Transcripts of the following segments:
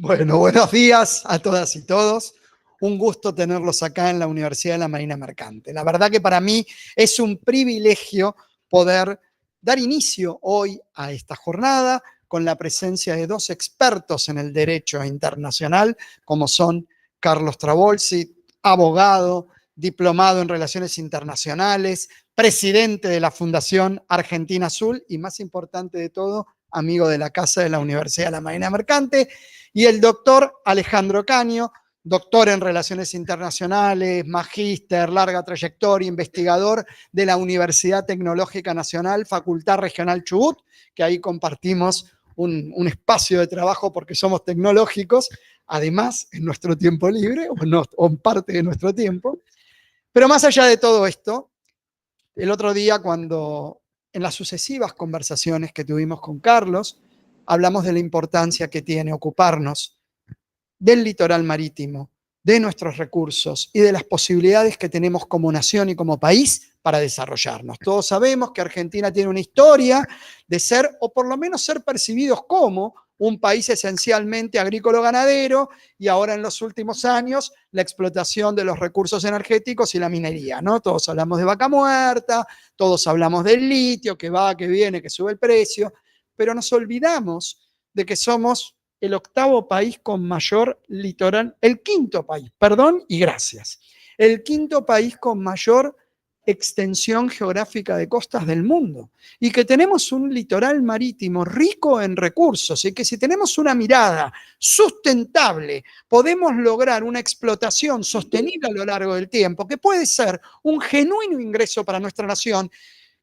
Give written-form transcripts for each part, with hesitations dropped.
Bueno, buenos días a todas y todos. Un gusto tenerlos acá en la Universidad de la Marina Mercante. La verdad que para mí es un privilegio poder dar inicio hoy a esta jornada con la presencia de dos expertos en el derecho internacional, como son Carlos Travolsi, abogado, diplomado en Relaciones Internacionales, presidente de la Fundación Argentina Azul y, más importante de todo, amigo de la Casa de la Universidad de la Marina Mercante, y el doctor Alejandro Caño, doctor en Relaciones Internacionales, magíster, larga trayectoria, investigador de la Universidad Tecnológica Nacional, Facultad Regional Chubut, que ahí compartimos un espacio de trabajo porque somos tecnológicos, además en nuestro tiempo libre o en parte de nuestro tiempo. Pero más allá de todo esto, el otro día cuando en las sucesivas conversaciones que tuvimos con Carlos, hablamos de la importancia que tiene ocuparnos del litoral marítimo, de nuestros recursos y de las posibilidades que tenemos como nación y como país para desarrollarnos. Todos sabemos que Argentina tiene una historia de ser, o por lo menos ser percibidos como, un país esencialmente agrícola-ganadero y ahora en los últimos años la explotación de los recursos energéticos y la minería, ¿no? Todos hablamos de Vaca Muerta, todos hablamos del litio, que va, que viene, que sube el precio, pero nos olvidamos de que somos el octavo país con mayor litoral, el quinto país, perdón y gracias, el quinto país con mayor extensión geográfica de costas del mundo y que tenemos un litoral marítimo rico en recursos y que si tenemos una mirada sustentable podemos lograr una explotación sostenible a lo largo del tiempo que puede ser un genuino ingreso para nuestra nación,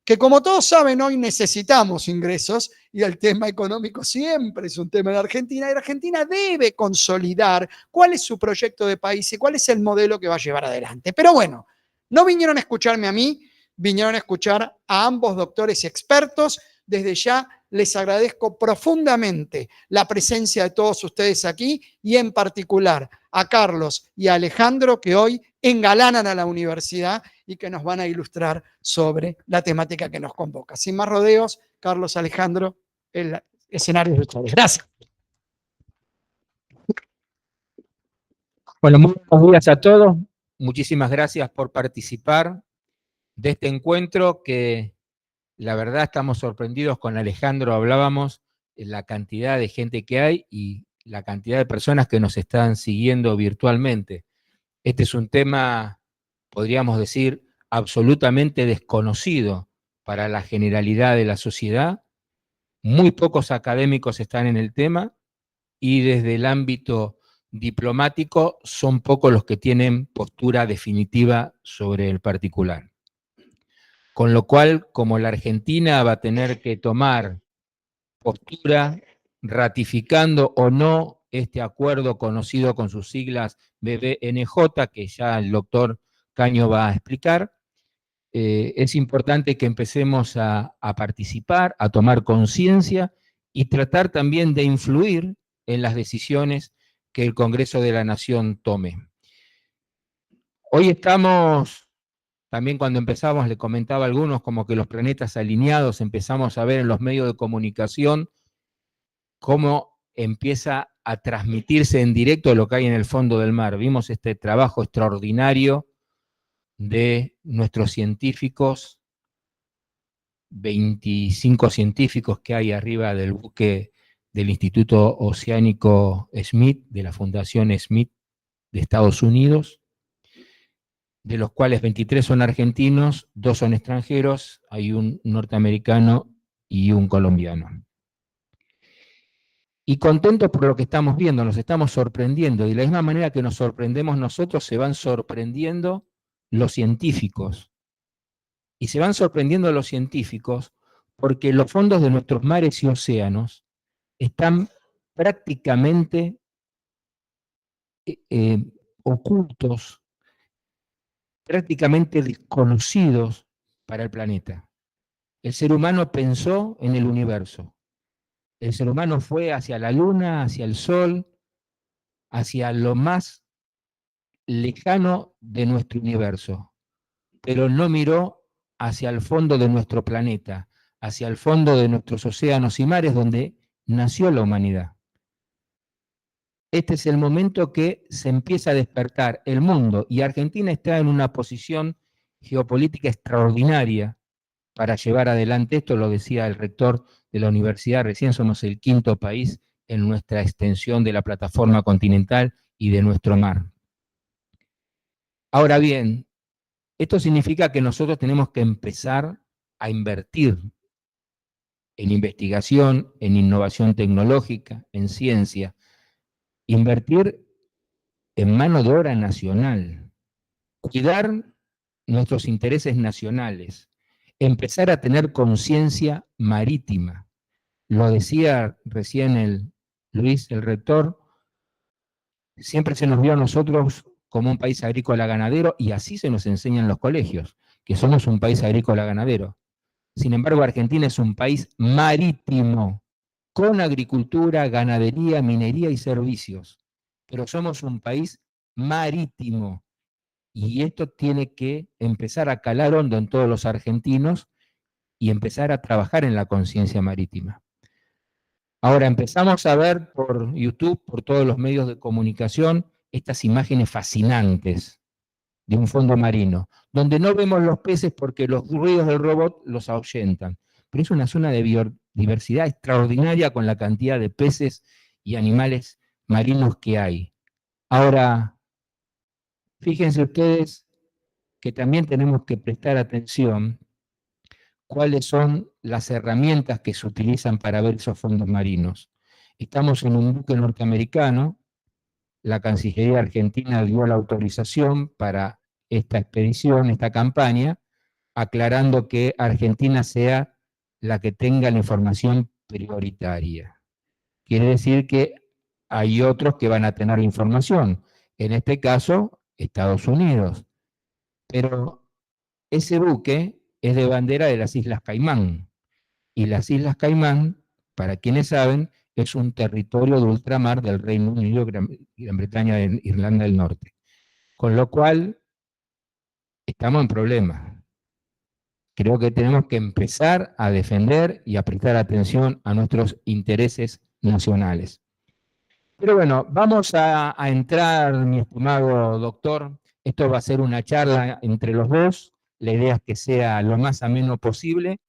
que como todos saben hoy necesitamos ingresos y el tema económico siempre es un tema en Argentina y Argentina debe consolidar cuál es su proyecto de país y cuál es el modelo que va a llevar adelante. Pero bueno, no vinieron a escucharme a mí, vinieron a escuchar a ambos doctores y expertos. Desde ya les agradezco profundamente la presencia de todos ustedes aquí y en particular a Carlos y a Alejandro que hoy engalanan a la universidad y que nos van a ilustrar sobre la temática que nos convoca. Sin más rodeos, Carlos, Alejandro, el escenario de ustedes. Gracias. Bueno, muy buenos días a todos. Muchísimas gracias por participar de este encuentro que la verdad estamos sorprendidos. Con Alejandro hablábamos de la cantidad de gente que hay y la cantidad de personas que nos están siguiendo virtualmente. Este es un tema, podríamos decir, absolutamente desconocido para la generalidad de la sociedad. Muy pocos académicos están en el tema y desde el ámbito diplomático son pocos los que tienen postura definitiva sobre el particular. Con lo cual, como la Argentina va a tener que tomar postura ratificando o no este acuerdo conocido con sus siglas BBNJ, que ya el doctor Caño va a explicar, es importante que empecemos a participar, a tomar conciencia y tratar también de influir en las decisiones que el Congreso de la Nación tome. Hoy estamos, también cuando empezamos, le comentaba a algunos, como que los planetas alineados, empezamos a ver en los medios de comunicación cómo empieza a transmitirse en directo lo que hay en el fondo del mar. Vimos este trabajo extraordinario de nuestros científicos, 25 científicos que hay arriba del buque del Instituto Oceánico Smith, de la Fundación Smith de Estados Unidos, de los cuales 23 son argentinos, 2 son extranjeros, hay un norteamericano y un colombiano. Y contentos por lo que estamos viendo, nos estamos sorprendiendo, y de la misma manera que nos sorprendemos nosotros, se van sorprendiendo los científicos. Y se van sorprendiendo los científicos porque los fondos de nuestros mares y océanos están prácticamente ocultos, prácticamente desconocidos para el planeta. El ser humano pensó en el universo. El ser humano fue hacia la luna, hacia el sol, hacia lo más lejano de nuestro universo, pero no miró hacia el fondo de nuestro planeta, hacia el fondo de nuestros océanos y mares donde nació la humanidad. Este es el momento que se empieza a despertar el mundo y Argentina está en una posición geopolítica extraordinaria para llevar adelante esto, lo decía el rector de la universidad, recién somos el 5º país en nuestra extensión de la plataforma continental y de nuestro mar. Ahora bien, esto significa que nosotros tenemos que empezar a invertir en investigación, en innovación tecnológica, en ciencia, invertir en mano de obra nacional, cuidar nuestros intereses nacionales, empezar a tener conciencia marítima. Lo decía recién Luis, el rector, siempre se nos vio a nosotros como un país agrícola ganadero y así se nos enseña en los colegios, que somos un país agrícola ganadero. Sin embargo, Argentina es un país marítimo, con agricultura, ganadería, minería y servicios. Pero somos un país marítimo. Y esto tiene que empezar a calar hondo en todos los argentinos y empezar a trabajar en la conciencia marítima. Ahora empezamos a ver por YouTube, por todos los medios de comunicación, estas imágenes fascinantes de un fondo marino, donde no vemos los peces porque los ruidos del robot los ahuyentan. Pero es una zona de biodiversidad extraordinaria con la cantidad de peces y animales marinos que hay. Ahora, fíjense ustedes que también tenemos que prestar atención cuáles son las herramientas que se utilizan para ver esos fondos marinos. Estamos en un buque norteamericano, la Cancillería Argentina dio la autorización para esta expedición, esta campaña, aclarando que Argentina sea la que tenga la información prioritaria. Quiere decir que hay otros que van a tener la información, en este caso Estados Unidos. Pero ese buque es de bandera de las Islas Caimán, y las Islas Caimán, para quienes saben, es un territorio de ultramar del Reino Unido, Gran Bretaña e Irlanda del Norte. Con lo cual, estamos en problemas. Creo que tenemos que empezar a defender y a prestar atención a nuestros intereses nacionales. Pero bueno, vamos a entrar, mi estimado doctor. Esto va a ser una charla entre los dos. La idea es que sea lo más ameno posible.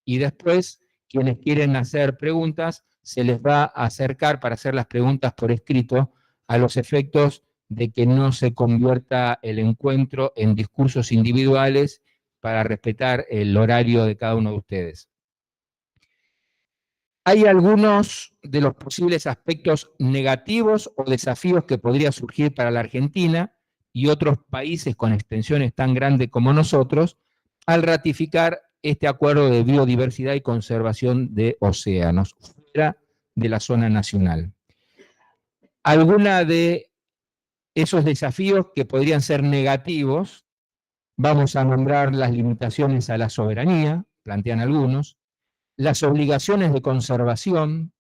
Y después, quienes quieren hacer preguntas, se les va a acercar para hacer las preguntas por escrito a los efectos de que no se convierta el encuentro en discursos individuales para respetar el horario de cada uno de ustedes. Hay algunos de los posibles aspectos negativos o desafíos que podría surgir para la Argentina y otros países con extensiones tan grandes como nosotros al ratificar este acuerdo de biodiversidad y conservación de océanos fuera de la zona nacional. Algunos de esos desafíos que podrían ser negativos, vamos a nombrar las limitaciones a la soberanía, plantean algunos, las obligaciones de conservación,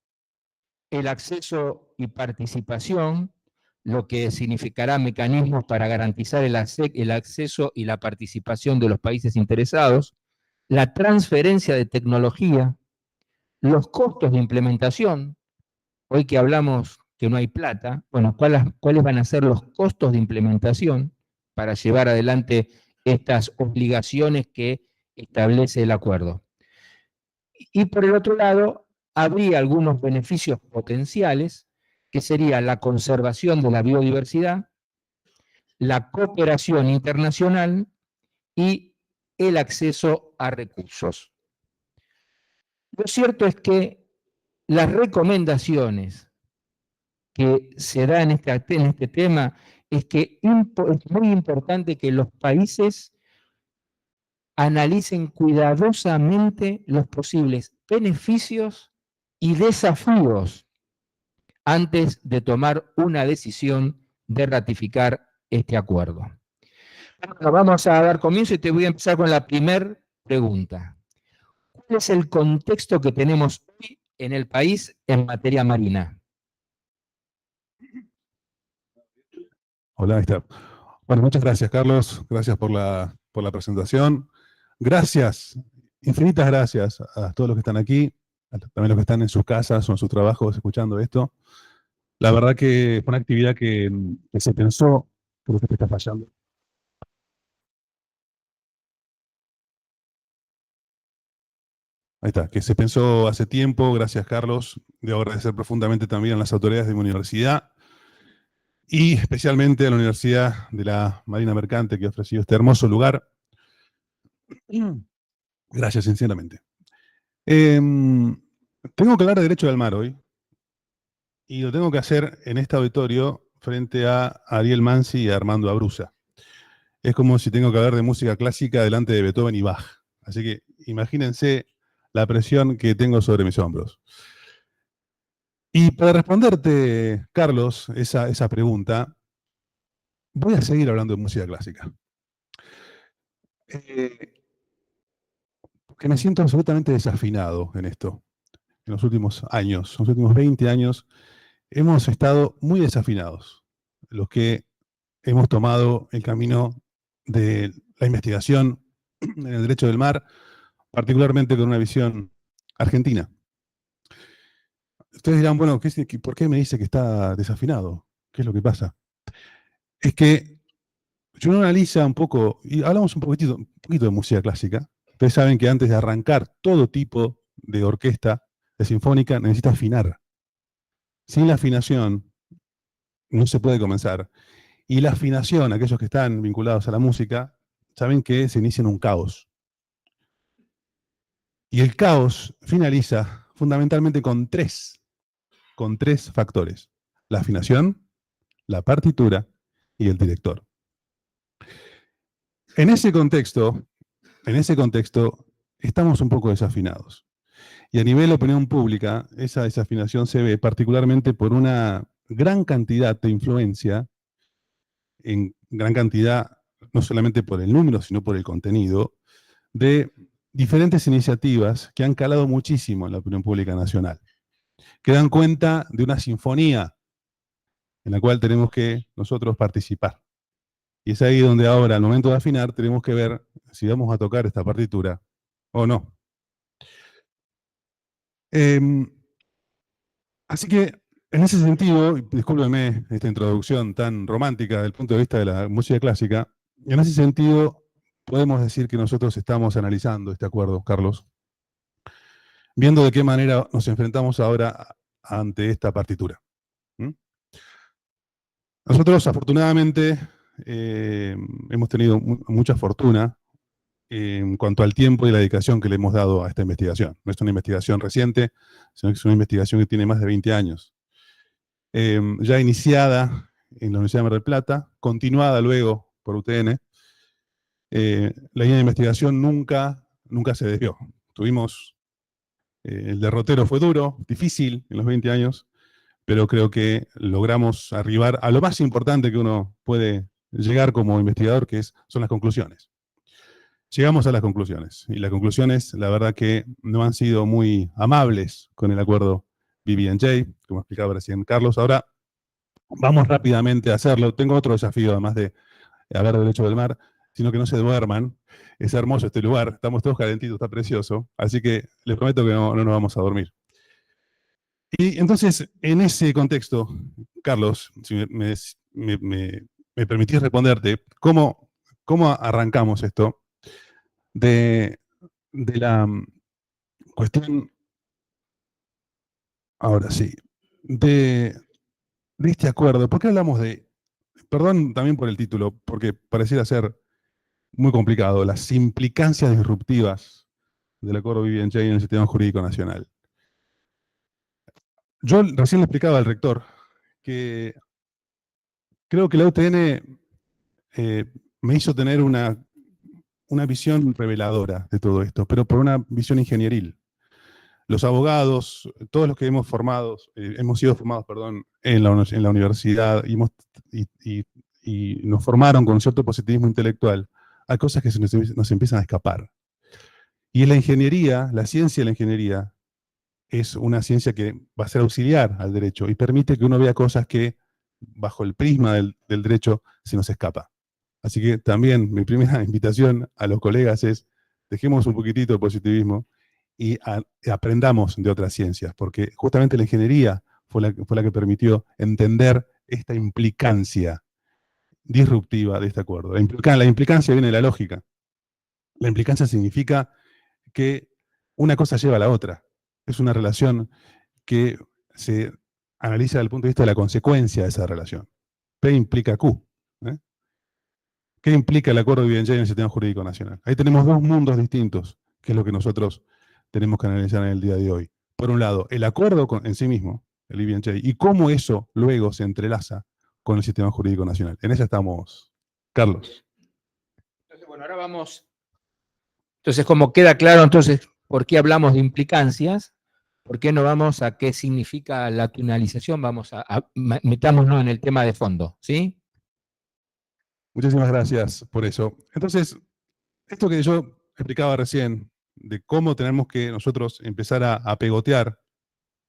el acceso y participación, lo que significará mecanismos para garantizar el acceso y la participación de los países interesados, la transferencia de tecnología, los costos de implementación. Hoy que hablamos que no hay plata, bueno, ¿cuáles van a ser los costos de implementación para llevar adelante estas obligaciones que establece el acuerdo? Y por el otro lado, habría algunos beneficios potenciales, que sería la conservación de la biodiversidad, la cooperación internacional y el acceso a recursos. Lo cierto es que las recomendaciones que se dan en este tema es que es muy importante que los países analicen cuidadosamente los posibles beneficios y desafíos antes de tomar una decisión de ratificar este acuerdo. Bueno, vamos a dar comienzo y te voy a empezar con la primera pregunta. ¿Cuál es el contexto que tenemos hoy en el país en materia marina? Hola, ahí está. Bueno, muchas gracias, Carlos. Gracias por la presentación. Gracias, infinitas gracias a todos los que están aquí, también los que están en sus casas o en sus trabajos escuchando esto. La verdad que fue una actividad que se pensó, creo que te está fallando. Ahí está, que se pensó hace tiempo. Gracias, Carlos. Debo agradecer profundamente también a las autoridades de mi universidad y especialmente a la Universidad de la Marina Mercante que ha ofrecido este hermoso lugar. Gracias, sinceramente. Tengo que hablar de Derecho del Mar hoy, y lo tengo que hacer en este auditorio frente a Ariel Mansi y a Armando Abruza. Es como si tengo que hablar de música clásica delante de Beethoven y Bach. Así que imagínense la presión que tengo sobre mis hombros. Y para responderte, Carlos, esa pregunta, voy a seguir hablando de música clásica. Porque me siento absolutamente desafinado en esto. En los últimos años, en los últimos 20 años, hemos estado muy desafinados. Los que hemos tomado el camino de la investigación en el derecho del mar, particularmente con una visión argentina. Ustedes dirán, bueno, ¿por qué me dice que está desafinado? ¿Qué es lo que pasa? Es que si uno analiza un poco, y hablamos un poquito de música clásica, ustedes saben que antes de arrancar todo tipo de orquesta, de sinfónica, necesita afinar. Sin la afinación no se puede comenzar. Y la afinación, aquellos que están vinculados a la música, saben que se inicia en un caos. Y el caos finaliza fundamentalmente con tres factores: la afinación, la partitura y el director. En ese contexto, estamos un poco desafinados. Y a nivel de opinión pública, esa desafinación se ve particularmente por una gran cantidad de influencia, en gran cantidad, no solamente por el número, sino por el contenido, de diferentes iniciativas que han calado muchísimo en la opinión pública nacional, que dan cuenta de una sinfonía en la cual tenemos que nosotros participar. Y es ahí donde ahora, al momento de afinar, tenemos que ver si vamos a tocar esta partitura o no. Así que, en ese sentido, discúlpeme esta introducción tan romántica desde el punto de vista de la música clásica, en ese sentido podemos decir que nosotros estamos analizando este acuerdo, Carlos, viendo de qué manera nos enfrentamos ahora ante esta partitura. Nosotros, afortunadamente, hemos tenido mucha fortuna en cuanto al tiempo y la dedicación que le hemos dado a esta investigación. No es una investigación reciente, sino que es una investigación que tiene más de 20 años. Ya iniciada en la Universidad de Mar del Plata, continuada luego por UTN, la línea de investigación nunca se desvió. El derrotero fue duro, difícil en los 20 años, pero creo que logramos arribar a lo más importante que uno puede llegar como investigador, que son las conclusiones. Llegamos a las conclusiones, y las conclusiones, la verdad que no han sido muy amables con el acuerdo BBNJ, como explicaba recién Carlos. Ahora vamos rápidamente a hacerlo. Tengo otro desafío, además de hablar de derecho del mar, sino que no se duerman. Es hermoso este lugar, estamos todos calentitos, está precioso, así que les prometo que no nos vamos a dormir. Y entonces, en ese contexto, Carlos, si me permitís responderte, ¿cómo arrancamos esto? De la cuestión, ahora sí, de este acuerdo. ¿Por qué hablamos perdón también por el título, porque pareciera ser muy complicado, las implicancias disruptivas del acuerdo BBNJ en el sistema jurídico nacional? Yo recién le explicaba al rector que creo que la UTN me hizo tener una visión reveladora de todo esto, pero por una visión ingenieril. Los abogados, todos los que hemos sido formados, en la universidad y y nos formaron con cierto positivismo intelectual, hay cosas que nos empiezan a escapar. Y en la ingeniería, la ciencia de la ingeniería, es una ciencia que va a ser auxiliar al derecho y permite que uno vea cosas que, bajo el prisma del derecho, se nos escapa. Así que también mi primera invitación a los colegas es, dejemos un poquitito de positivismo y aprendamos de otras ciencias, porque justamente la ingeniería fue la que permitió entender esta implicancia disruptiva de este acuerdo. La implicancia viene de la lógica. La implicancia significa que una cosa lleva a la otra. Es una relación que se analiza desde el punto de vista de la consecuencia de esa relación. P implica Q. ¿Qué implica el acuerdo de BNJ en el sistema jurídico nacional? Ahí tenemos dos mundos distintos, que es lo que nosotros tenemos que analizar en el día de hoy. Por un lado, el acuerdo en sí mismo, el IBNJ, y cómo eso luego se entrelaza con el sistema jurídico nacional. En esa estamos, Carlos. Entonces, bueno, ahora vamos. Entonces, como queda claro, entonces, ¿por qué hablamos de implicancias? ¿Por qué no vamos a qué significa la tunalización? Vamos a metámonos en el tema de fondo, ¿sí? Muchísimas gracias por eso. Entonces, esto que yo explicaba recién, de cómo tenemos que nosotros empezar a pegotear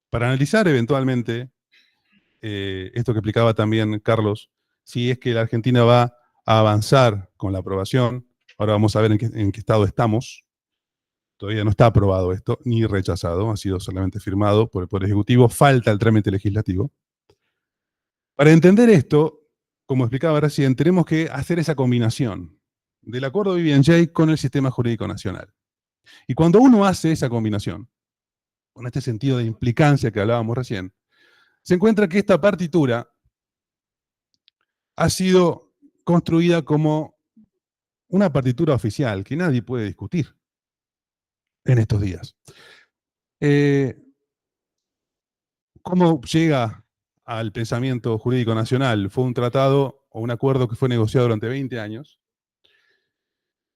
para analizar eventualmente esto que explicaba también Carlos, si es que la Argentina va a avanzar con la aprobación. Ahora vamos a ver en qué estado estamos. Todavía no está aprobado esto, ni rechazado, ha sido solamente firmado por el Poder Ejecutivo, falta el trámite legislativo. Para entender esto, como explicaba recién, tenemos que hacer esa combinación del acuerdo de BNJ con el sistema jurídico nacional. Y cuando uno hace esa combinación, con este sentido de implicancia que hablábamos recién, se encuentra que esta partitura ha sido construida como una partitura oficial que nadie puede discutir en estos días. ¿Cómo llega al pensamiento jurídico nacional? Fue un tratado o un acuerdo que fue negociado durante 20 años,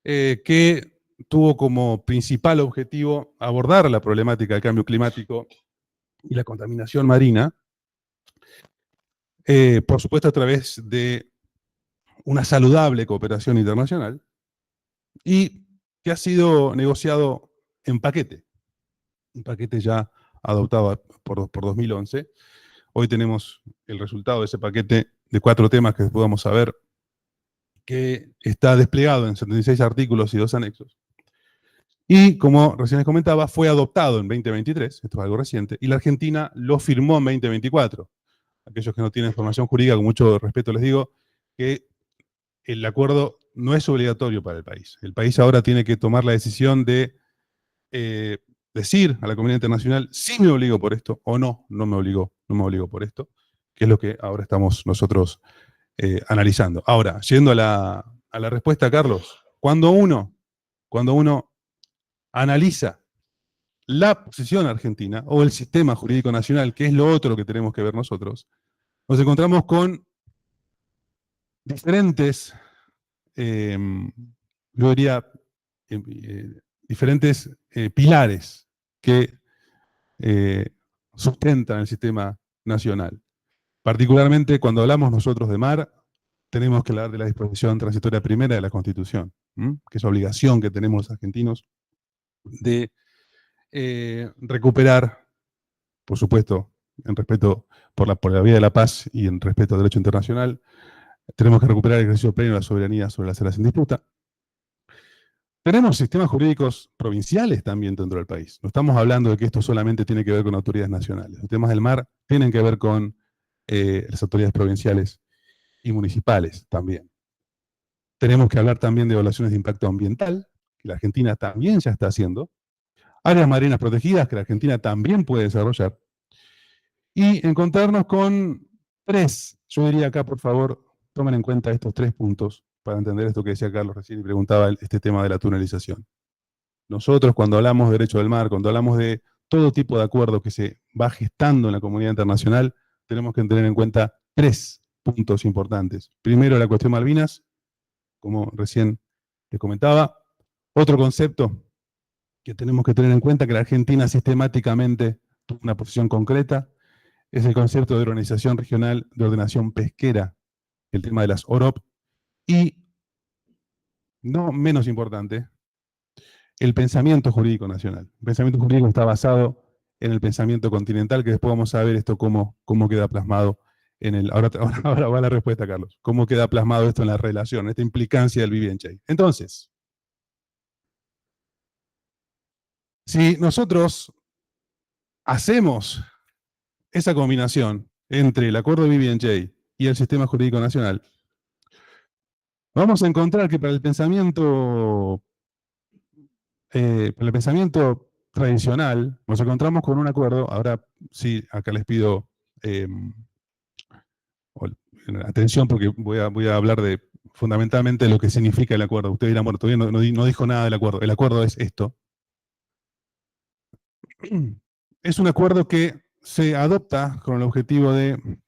que tuvo como principal objetivo abordar la problemática del cambio climático y la contaminación marina, por supuesto a través de una saludable cooperación internacional, y que ha sido negociado en paquete, un paquete ya adoptado por 2011. Hoy tenemos el resultado de ese paquete de 4 temas que podamos saber, que está desplegado en 76 artículos y 2 anexos. Y, como recién les comentaba, fue adoptado en 2023, esto es algo reciente, y la Argentina lo firmó en 2024. Aquellos que no tienen formación jurídica, con mucho respeto les digo que el acuerdo no es obligatorio para el país. El país ahora tiene que tomar la decisión de decir a la comunidad internacional si me obligo por esto o no me obligo por esto, que es lo que ahora estamos nosotros analizando. Ahora, yendo a la respuesta, Carlos, cuando uno analiza la posición argentina o el sistema jurídico nacional, que es lo otro que tenemos que ver nosotros, nos encontramos con diferentes, yo diría, diferentes pilares que sustentan el sistema nacional. Particularmente cuando hablamos nosotros de mar, tenemos que hablar de la disposición transitoria primera de la Constitución, que es obligación que tenemos los argentinos de recuperar, por supuesto, en respeto por la vía de la paz y en respeto al derecho internacional, tenemos que recuperar el ejercicio pleno de la soberanía sobre las áreas en disputa. Tenemos sistemas jurídicos provinciales también dentro del país. No estamos hablando de que esto solamente tiene que ver con autoridades nacionales. Los temas del mar tienen que ver con las autoridades provinciales y municipales también. Tenemos que hablar también de evaluaciones de impacto ambiental, que la Argentina también ya está haciendo. Áreas marinas protegidas, que la Argentina también puede desarrollar. Y encontrarnos con 3, yo diría acá, por favor, tomen en cuenta estos 3 puntos para entender esto que decía Carlos recién y preguntaba este tema de la tunelización. Nosotros, cuando hablamos de derecho del mar, cuando hablamos de todo tipo de acuerdo que se va gestando en la comunidad internacional, tenemos que tener en cuenta 3 puntos importantes. Primero, la cuestión Malvinas, como recién les comentaba. Otro concepto que tenemos que tener en cuenta, que la Argentina sistemáticamente tuvo una posición concreta, es el concepto de organización regional de ordenación pesquera, el tema de las OROP y, no menos importante, el pensamiento jurídico nacional. El pensamiento jurídico está basado en el pensamiento continental, que después vamos a ver esto cómo queda plasmado en el... Ahora va la respuesta, Carlos. ¿Cómo queda plasmado esto en la relación, esta implicancia del BBNJ? Entonces, si nosotros hacemos esa combinación entre el acuerdo de BBNJ y el sistema jurídico nacional, vamos a encontrar que para el pensamiento tradicional, nos encontramos con un acuerdo. Ahora sí, acá les pido atención, porque voy a hablar fundamentalmente de lo que significa el acuerdo. Ustedes dirán, bueno, todavía no dijo nada del acuerdo. El acuerdo es esto. Es un acuerdo que se adopta con el objetivo de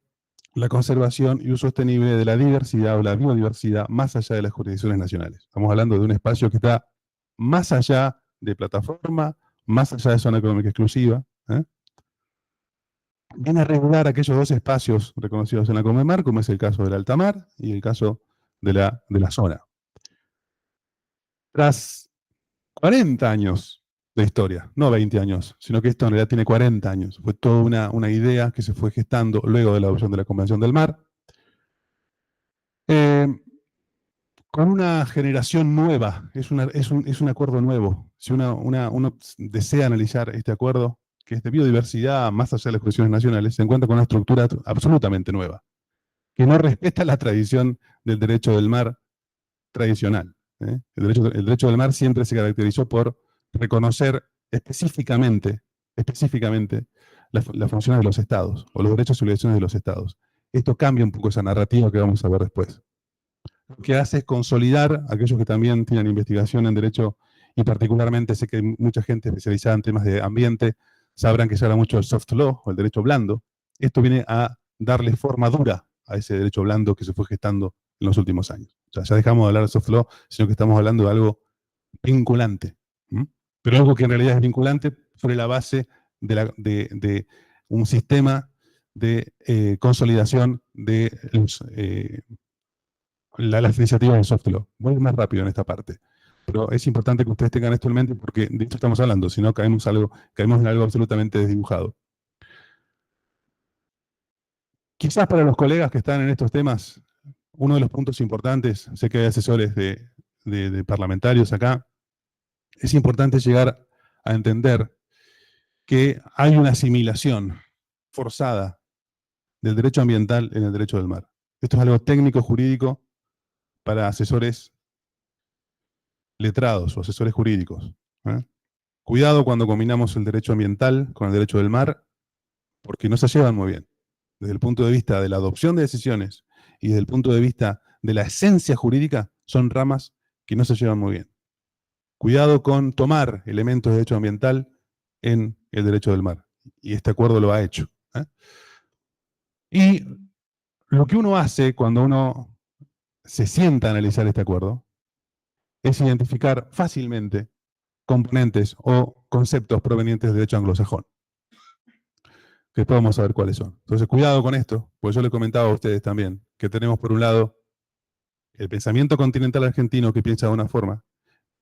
la conservación y uso sostenible de la diversidad o la biodiversidad más allá de las jurisdicciones nacionales. Estamos hablando de un espacio que está más allá de plataforma, más allá de zona económica exclusiva. Viene a regular aquellos dos espacios reconocidos en la Conmemar, como es el caso del alta mar y el caso de la zona. Tras 40 años de historia, no 20 años, sino que esto en realidad tiene 40 años. Fue toda una idea que se fue gestando luego de la adopción de la Convención del Mar, con una generación nueva. Es un acuerdo nuevo. Si uno desea analizar este acuerdo, que es de biodiversidad más allá de las cuestiones nacionales, se encuentra con una estructura absolutamente nueva, que no respeta la tradición del derecho del mar tradicional. El derecho del mar siempre se caracterizó por reconocer específicamente las funciones de los estados, o los derechos y obligaciones de los estados. Esto cambia un poco esa narrativa que vamos a ver después. Lo que hace es consolidar, aquellos que también tienen investigación en derecho, y particularmente sé que hay mucha gente especializada en temas de ambiente, sabrán que se habla mucho del soft law, o el derecho blando. Esto viene a darle forma dura a ese derecho blando que se fue gestando en los últimos años. O sea, ya dejamos de hablar de soft law, sino que estamos hablando de algo vinculante. Pero algo que en realidad es vinculante sobre la base de un sistema de consolidación de las iniciativas de soft law. Voy más rápido en esta parte. Pero es importante que ustedes tengan esto en mente, porque de esto estamos hablando, si no caemos en algo absolutamente desdibujado. Quizás para los colegas que están en estos temas, uno de los puntos importantes, sé que hay asesores de parlamentarios acá, es importante llegar a entender que hay una asimilación forzada del derecho ambiental en el derecho del mar. Esto es algo técnico, jurídico, para asesores letrados o asesores jurídicos. Cuidado cuando combinamos el derecho ambiental con el derecho del mar, porque no se llevan muy bien. Desde el punto de vista de la adopción de decisiones y desde el punto de vista de la esencia jurídica, son ramas que no se llevan muy bien. Cuidado con tomar elementos de derecho ambiental en el derecho del mar. Y este acuerdo lo ha hecho. Y lo que uno hace cuando uno se sienta a analizar este acuerdo es identificar fácilmente componentes o conceptos provenientes del derecho anglosajón, que después vamos a ver cuáles son. Entonces, cuidado con esto, porque yo les comentaba a ustedes también, que tenemos por un lado el pensamiento continental argentino que piensa de una forma,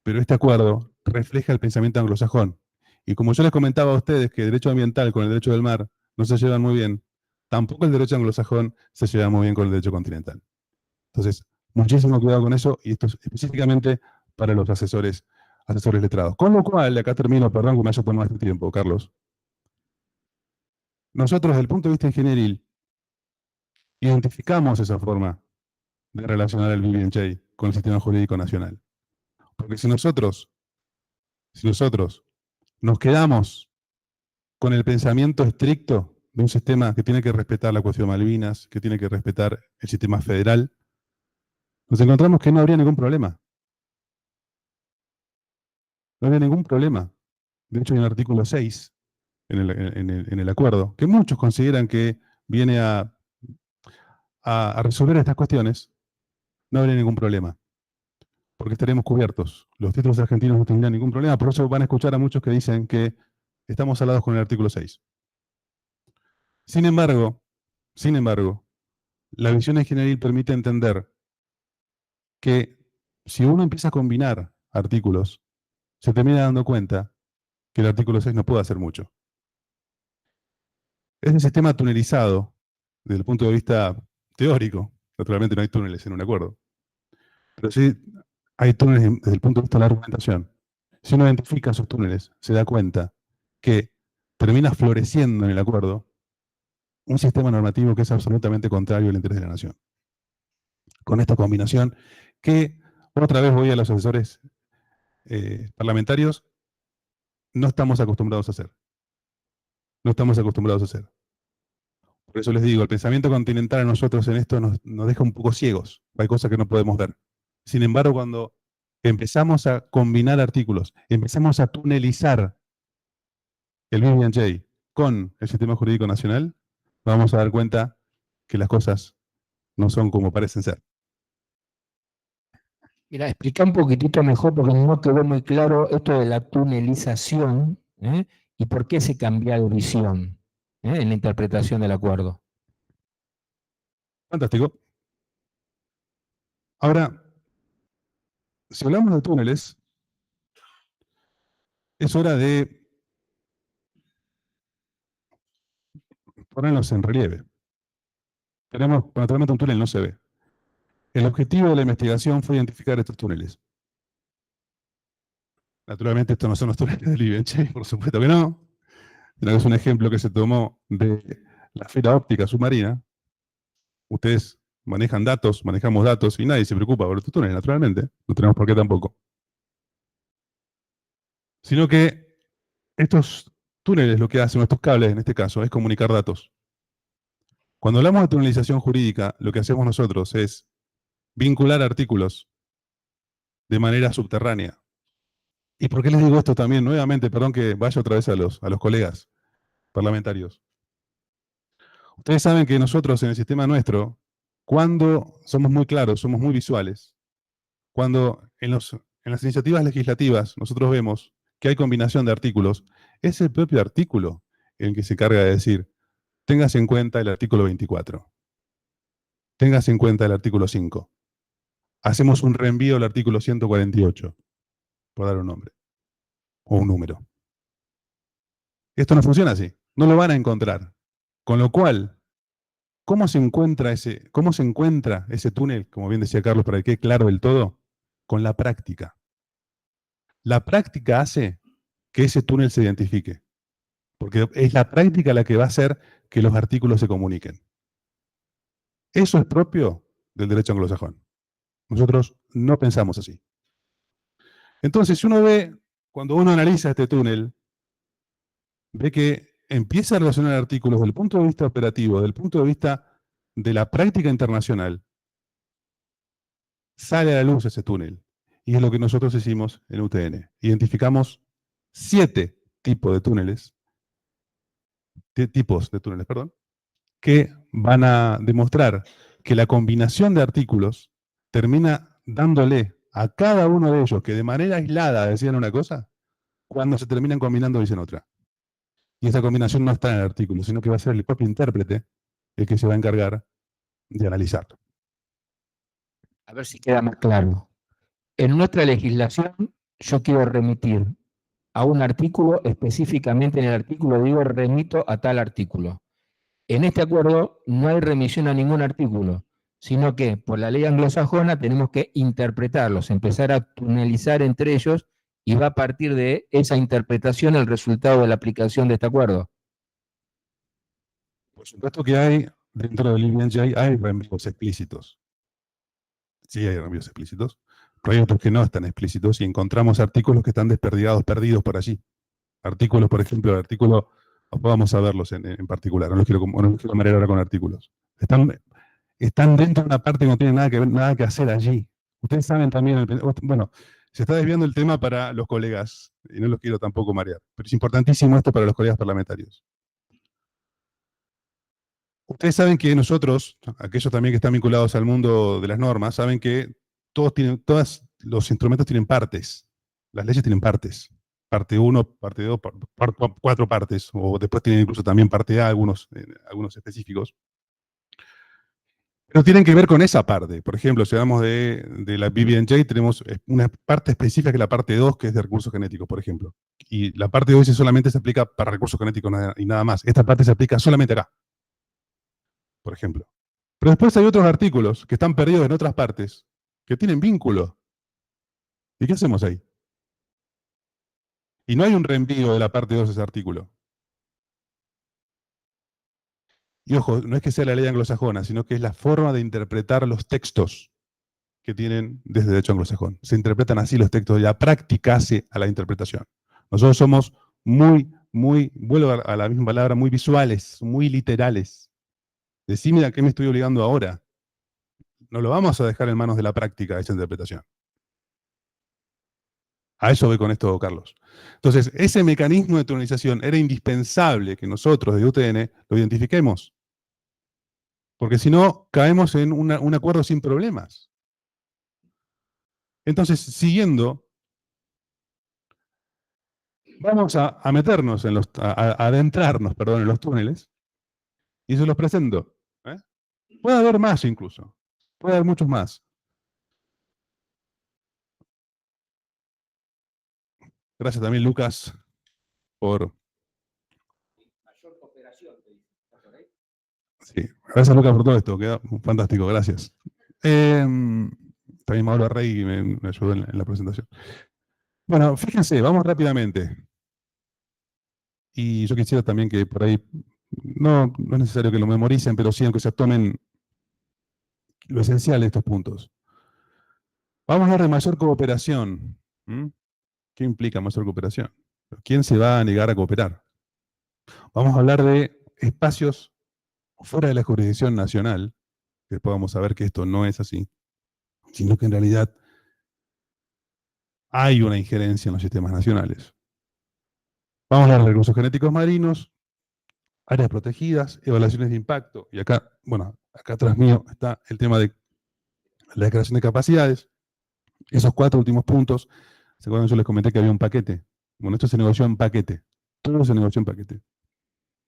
pero este acuerdo refleja el pensamiento anglosajón. Y como yo les comentaba a ustedes que el derecho ambiental con el derecho del mar no se llevan muy bien, tampoco el derecho anglosajón se lleva muy bien con el derecho continental. Entonces, muchísimo cuidado con eso, y esto es específicamente para los asesores letrados. Con lo cual, acá termino, perdón que me haya tomado este tiempo, Carlos. Nosotros, desde el punto de vista ingenieril, identificamos esa forma de relacionar el BBNJ con el sistema jurídico nacional. Porque si nosotros nos quedamos con el pensamiento estricto de un sistema que tiene que respetar la cuestión de Malvinas, que tiene que respetar el sistema federal, nos encontramos que no habría ningún problema. No habría ningún problema. De hecho, hay un artículo 6 en el acuerdo, que muchos consideran que viene a resolver estas cuestiones. No habría ningún problema, porque estaremos cubiertos. Los títulos argentinos no tendrían ningún problema, por eso van a escuchar a muchos que dicen que estamos alados con el artículo 6. Sin embargo, la visión ingenieril permite entender que si uno empieza a combinar artículos, se termina dando cuenta que el artículo 6 no puede hacer mucho. Ese sistema tunelizado, desde el punto de vista teórico, naturalmente no hay túneles en un acuerdo, pero sí hay túneles desde el punto de vista de la argumentación. Si uno identifica esos túneles, se da cuenta que termina floreciendo en el acuerdo un sistema normativo que es absolutamente contrario al interés de la nación. Con esta combinación, que otra vez voy a los asesores parlamentarios, no estamos acostumbrados a hacer. No estamos acostumbrados a hacer. Por eso les digo, el pensamiento continental a nosotros en esto nos deja un poco ciegos. Hay cosas que no podemos ver. Sin embargo, cuando empezamos a combinar artículos, empezamos a tunelizar el BBNJ con el sistema jurídico nacional, vamos a dar cuenta que las cosas no son como parecen ser. Mira, explica un poquitito mejor porque no quedó muy claro esto de la tunelización, ¿eh? Y por qué se cambia de visión, en la interpretación del acuerdo. Fantástico. Ahora, si hablamos de túneles, es hora de ponerlos en relieve. Naturalmente un túnel no se ve. El objetivo de la investigación fue identificar estos túneles. Naturalmente estos no son los túneles del IBNJ, por supuesto que no. Pero es un ejemplo que se tomó de la fibra óptica submarina. Ustedes manejan datos, manejamos datos y nadie se preocupa por estos túneles, naturalmente. No tenemos por qué tampoco. Sino que estos túneles, lo que hacen, estos cables en este caso, es comunicar datos. Cuando hablamos de tunelización jurídica, lo que hacemos nosotros es vincular artículos de manera subterránea. ¿Y por qué les digo esto también? Nuevamente, perdón que vaya otra vez a los colegas parlamentarios. Ustedes saben que nosotros en el sistema nuestro, cuando somos muy claros, somos muy visuales, cuando en las iniciativas legislativas nosotros vemos que hay combinación de artículos, es el propio artículo el que se encarga de decir, téngase en cuenta el artículo 24, téngase en cuenta el artículo 5. Hacemos un reenvío al artículo 148, por dar un nombre, o un número. Esto no funciona así, no lo van a encontrar. Con lo cual, ¿cómo se encuentra ese túnel, como bien decía Carlos, para que quede claro del todo? Con la práctica. La práctica hace que ese túnel se identifique, porque es la práctica la que va a hacer que los artículos se comuniquen. Eso es propio del derecho anglosajón. Nosotros no pensamos así. Entonces, si uno ve, cuando uno analiza este túnel, ve que empieza a relacionar artículos desde el punto de vista operativo, desde el punto de vista de la práctica internacional, sale a la luz ese túnel. Y es lo que nosotros hicimos en UTN. Identificamos 7 tipos de túneles, que van a demostrar que la combinación de artículos termina dándole a cada uno de ellos que de manera aislada decían una cosa, cuando se terminan combinando dicen otra. Y esa combinación no está en el artículo, sino que va a ser el propio intérprete el que se va a encargar de analizarlo. A ver si queda más claro. En nuestra legislación, yo quiero remitir a un artículo, específicamente en el artículo digo remito a tal artículo. En este acuerdo no hay remisión a ningún artículo, sino que por la ley anglosajona tenemos que interpretarlos, empezar a tunelizar entre ellos y va a partir de esa interpretación el resultado de la aplicación de este acuerdo. Por supuesto que hay, dentro del IBNJ, hay reenvíos explícitos. Sí hay reenvíos explícitos, pero hay otros que no están explícitos y encontramos artículos que están perdidos por allí. Artículos, por ejemplo, el artículo, vamos a verlos en particular, no los quiero marear ahora con artículos. Están dentro de una parte que no tienen nada que hacer allí. Ustedes saben también, bueno, se está desviando el tema para los colegas, y no los quiero tampoco marear, pero es importantísimo esto para los colegas parlamentarios. Ustedes saben que nosotros, aquellos también que están vinculados al mundo de las normas, saben que todos los instrumentos tienen partes. Las leyes tienen partes. Parte 1, parte 2, 4 partes, o después tienen incluso también parte A, algunos específicos. Pero tienen que ver con esa parte. Por ejemplo, si hablamos de la BBNJ, tenemos una parte específica que es la parte 2, que es de recursos genéticos, por ejemplo. Y la parte 2 solamente se aplica para recursos genéticos y nada más. Esta parte se aplica solamente acá, por ejemplo. Pero después hay otros artículos que están perdidos en otras partes, que tienen vínculo. ¿Y qué hacemos ahí? Y no hay un reenvío de la parte 2 de ese artículo. Y ojo, no es que sea la ley anglosajona, sino que es la forma de interpretar los textos que tienen desde derecho anglosajón. Se interpretan así los textos, y la práctica hace a la interpretación. Nosotros somos vuelvo a la misma palabra, muy visuales, muy literales. Decime a qué me estoy obligando ahora. No lo vamos a dejar en manos de la práctica esa interpretación. A eso voy con esto, Carlos. Entonces, ese mecanismo de tunelización era indispensable que nosotros de UTN lo identifiquemos. Porque si no, caemos en un acuerdo sin problemas. Entonces, siguiendo, vamos a meternos a adentrarnos, perdón, en los túneles, y se los presento. Puede haber más incluso. Puede haber muchos más. Gracias también, Lucas, por... Sí, gracias, Lucas, por todo esto. Queda fantástico, gracias. También Mauro Rey me ayudó en la presentación. Bueno, fíjense, vamos rápidamente. Y yo quisiera también que por ahí, no es necesario que lo memoricen, pero sí, aunque se tomen lo esencial de estos puntos. Vamos a hablar de mayor cooperación. ¿Qué implica mayor cooperación? ¿Quién se va a negar a cooperar? Vamos a hablar de espacios fuera de la jurisdicción nacional, que después vamos a ver que esto no es así, sino que en realidad hay una injerencia en los sistemas nacionales. Vamos a hablar de recursos genéticos marinos, áreas protegidas, evaluaciones de impacto, y acá, bueno, acá atrás mío está el tema de la declaración de capacidades. Esos 4 últimos puntos, ¿se acuerdan? Yo les comenté que había un paquete. Bueno, esto se negoció en paquete. Todo se negoció en paquete.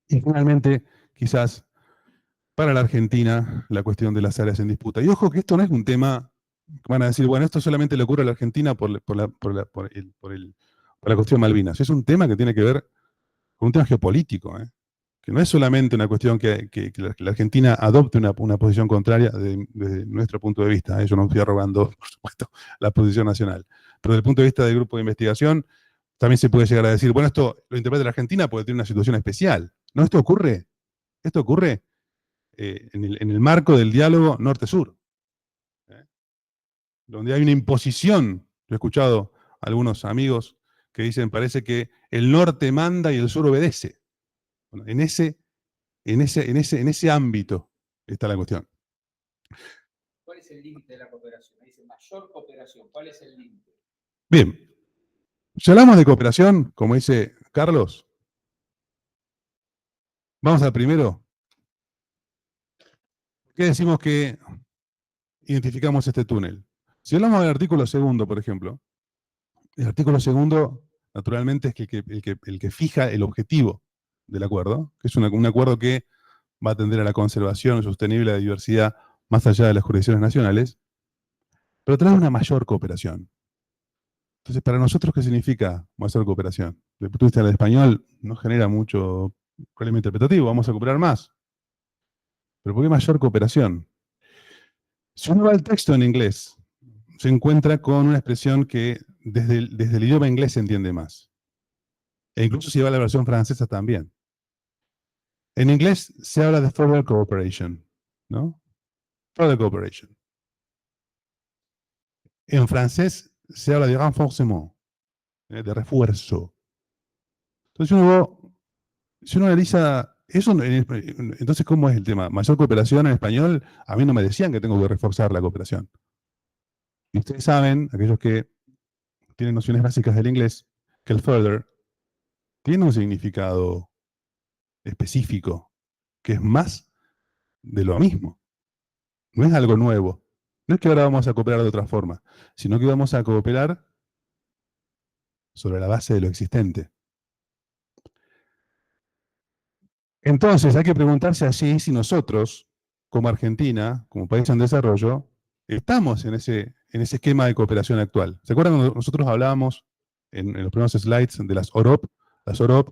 Y finalmente, quizás, para la Argentina, la cuestión de las áreas en disputa. Y ojo que esto no es un tema, van a decir, bueno, esto solamente le ocurre a la Argentina por la cuestión Malvinas. Es un tema que tiene que ver con un tema geopolítico, que no es solamente una cuestión que la Argentina adopte una posición contraria desde nuestro punto de vista. Yo no estoy arrogando, por supuesto, la posición nacional. Pero desde el punto de vista del grupo de investigación, también se puede llegar a decir, bueno, esto lo interpreta la Argentina porque tiene una situación especial. No, esto ocurre en el marco del diálogo norte-sur, donde hay una imposición. Yo he escuchado a algunos amigos que dicen, parece que el norte manda y el sur obedece. Bueno, en ese ámbito está la cuestión. ¿Cuál es el límite de la cooperación? Dice mayor cooperación. ¿Cuál es el límite? Bien. Si hablamos de cooperación, como dice Carlos, vamos al primero. ¿Qué decimos que identificamos este túnel? Si hablamos del artículo segundo, por ejemplo, el artículo segundo, naturalmente, es el que fija el objetivo del acuerdo, que es un acuerdo que va a atender a la conservación sostenible de la diversidad más allá de las jurisdicciones nacionales, pero trae una mayor cooperación. Entonces, para nosotros, ¿qué significa mayor cooperación? Desde el punto de vista del español, no genera mucho problema interpretativo, vamos a cooperar más. Pero ¿por qué mayor cooperación? Si uno va al texto en inglés, se encuentra con una expresión que desde el idioma inglés se entiende más. E incluso si va a la versión francesa también. En inglés se habla de further cooperation, ¿no? Further cooperation. En francés se habla de renforcement, de refuerzo. Entonces si uno analiza eso, entonces ¿cómo es el tema? Mayor cooperación en español, a mí no me decían que tengo que reforzar la cooperación. Y ustedes saben, aquellos que tienen nociones básicas del inglés, que el further tiene un significado específico, que es más de lo mismo. No es algo nuevo. No es que ahora vamos a cooperar de otra forma, sino que vamos a cooperar sobre la base de lo existente. Entonces hay que preguntarse allí si nosotros, como Argentina, como país en desarrollo, estamos en ese esquema de cooperación actual. ¿Se acuerdan cuando nosotros hablábamos en los primeros slides de las OROP? Las OROP,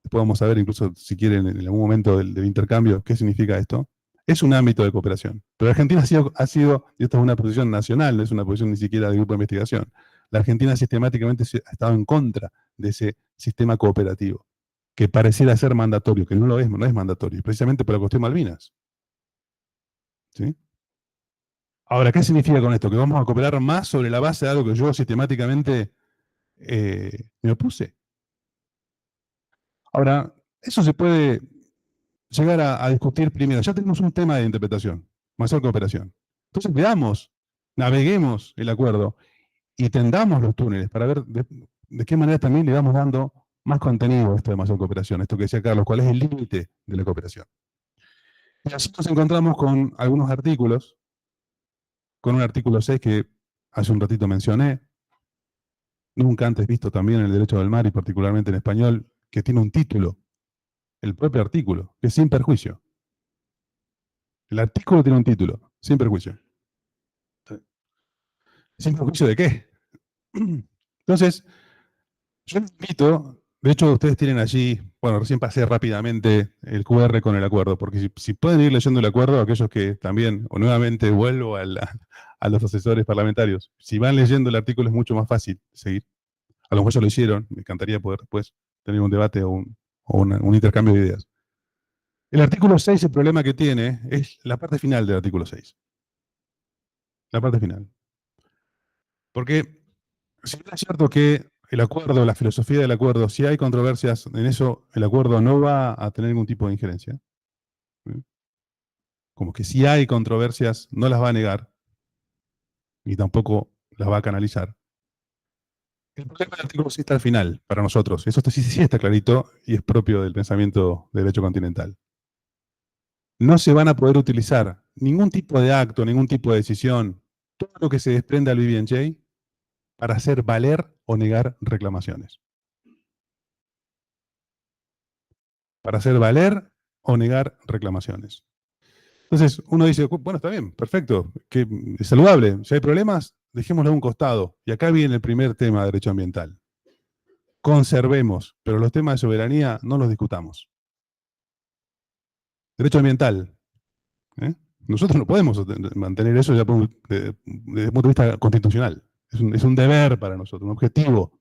después vamos a ver incluso si quieren en algún momento del intercambio qué significa esto. Es un ámbito de cooperación. Pero Argentina ha sido, y esta es una posición nacional, no es una posición ni siquiera de grupo de investigación, la Argentina sistemáticamente ha estado en contra de ese sistema cooperativo, que pareciera ser mandatorio, que no lo es, no es mandatorio, precisamente por la cuestión Malvinas. ¿Sí? Ahora, ¿qué significa con esto? ¿Que vamos a cooperar más sobre la base de algo que yo sistemáticamente me opuse? Ahora, eso se puede llegar a discutir primero. Ya tenemos un tema de interpretación, mayor cooperación. Entonces veamos, naveguemos el acuerdo y tendamos los túneles para ver de qué manera también le vamos dando más contenido a esto de mayor cooperación, esto que decía Carlos, cuál es el límite de la cooperación. Y así nos encontramos con algunos artículos, con un artículo 6 que hace un ratito mencioné, nunca antes visto también en el derecho del mar y particularmente en español, que tiene un título, el propio artículo, que es sin perjuicio. El artículo tiene un título, sin perjuicio. ¿Sin perjuicio de qué? Entonces, yo les invito, de hecho ustedes tienen allí, bueno, recién pasé rápidamente el QR con el acuerdo, porque si pueden ir leyendo el acuerdo, aquellos que también, o nuevamente vuelvo a los asesores parlamentarios, si van leyendo el artículo es mucho más fácil seguir. A lo mejor ya lo hicieron, me encantaría poder después tener un debate o un intercambio de ideas. El artículo 6, el problema que tiene es la parte final del artículo 6. La parte final. Porque si bien es cierto que el acuerdo, la filosofía del acuerdo, si hay controversias en eso, el acuerdo no va a tener ningún tipo de injerencia. ¿Sí? Como que si hay controversias, no las va a negar, y tampoco las va a canalizar. El problema del artículo 6 está al final, para nosotros. Eso sí está clarito y es propio del pensamiento de derecho continental. No se van a poder utilizar ningún tipo de acto, ningún tipo de decisión, todo lo que se desprenda al BBNJ para hacer valer o negar reclamaciones. Para hacer valer o negar reclamaciones. Entonces, uno dice, bueno, está bien, perfecto, que es saludable. Si hay problemas, dejémoslo a un costado. Y acá viene el primer tema de derecho ambiental. Conservemos, pero los temas de soberanía no los discutamos. Derecho ambiental. Nosotros no podemos mantener eso ya desde el punto de vista constitucional. Es un deber para nosotros, un objetivo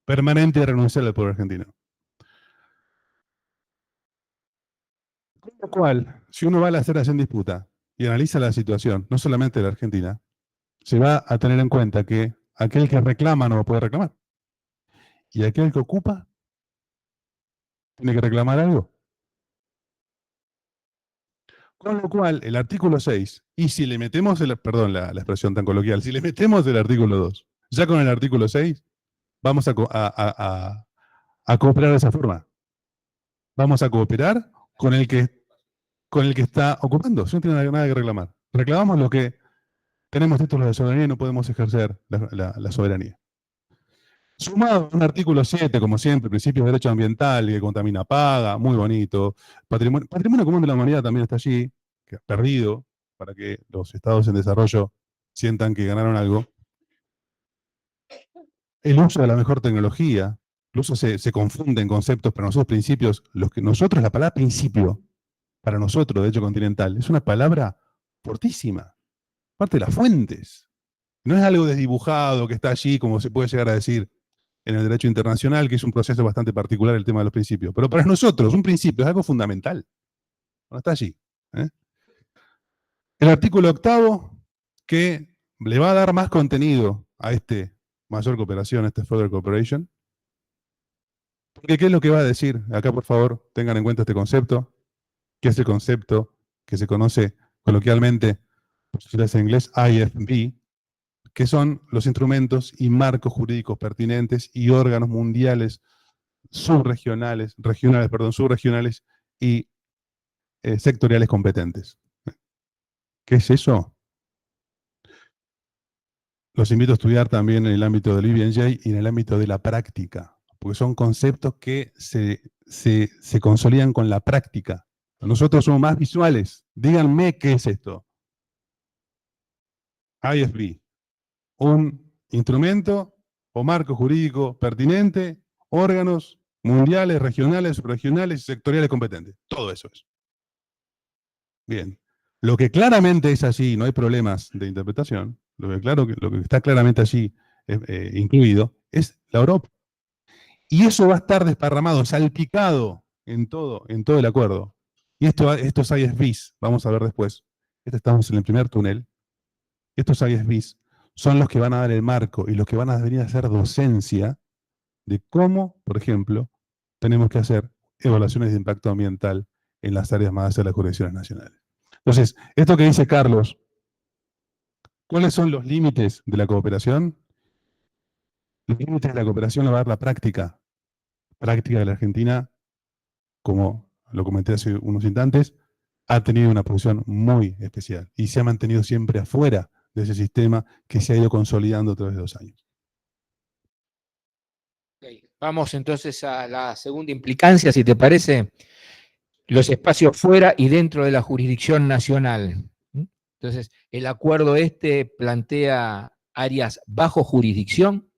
permanente de renunciar al pueblo argentino. Con lo cual, si uno va a la aceración en disputa y analiza la situación, no solamente de la Argentina, se va a tener en cuenta que aquel que reclama no puede reclamar. Y aquel que ocupa tiene que reclamar algo. Con lo cual, el artículo 6, y si le metemos, perdón la expresión tan coloquial, si le metemos el artículo 2, ya con el artículo 6, vamos a cooperar de esa forma. Vamos a cooperar con el que está ocupando, si no tiene nada que reclamar. Reclamamos lo que tenemos títulos de soberanía y no podemos ejercer la soberanía. Sumado a un artículo 7, como siempre, principios de derecho ambiental, que contamina paga, muy bonito. Patrimonio común de la humanidad también está allí, que ha perdido, para que los estados en desarrollo sientan que ganaron algo. El uso de la mejor tecnología, incluso se confunden conceptos, para nosotros principios, la palabra principio, para nosotros, derecho continental, es una palabra fortísima, parte de las fuentes. No es algo desdibujado que está allí, como se puede llegar a decir en el derecho internacional, que es un proceso bastante particular el tema de los principios. Pero para nosotros, un principio es algo fundamental. No está allí. El artículo 8, que le va a dar más contenido a este mayor cooperación, a este further cooperation. Porque ¿qué es lo que va a decir? Acá, por favor, tengan en cuenta este concepto, que es el concepto que se conoce coloquialmente, por si en inglés, IFB, que son los instrumentos y marcos jurídicos pertinentes y órganos mundiales subregionales y sectoriales competentes. ¿Qué es eso? Los invito a estudiar también en el ámbito del BBNJ y en el ámbito de la práctica, porque son conceptos que se consolidan con la práctica Nosotros somos más visuales. Díganme qué es esto. IFB. Un instrumento o marco jurídico pertinente, órganos mundiales, regionales, subregionales y sectoriales competentes. Todo eso es. Bien. Lo que claramente es así, no hay problemas de interpretación, lo que está claramente allí incluido, es la Europa. Y eso va a estar desparramado, salpicado en todo el acuerdo. Y estos ISBs, vamos a ver después, estamos en el primer túnel, estos ISBs son los que van a dar el marco y los que van a venir a hacer docencia de cómo, por ejemplo, tenemos que hacer evaluaciones de impacto ambiental en las áreas más de las jurisdicciones nacionales. Entonces, esto que dice Carlos, ¿cuáles son los límites de la cooperación? Los límites de la cooperación lo va a dar la práctica de la Argentina, como lo comenté hace unos instantes, ha tenido una posición muy especial y se ha mantenido siempre afuera de ese sistema que se ha ido consolidando a través de 2 años. Okay. Vamos entonces a la segunda implicancia, si te parece, los espacios fuera y dentro de la jurisdicción nacional. Entonces, el acuerdo plantea áreas bajo jurisdicción.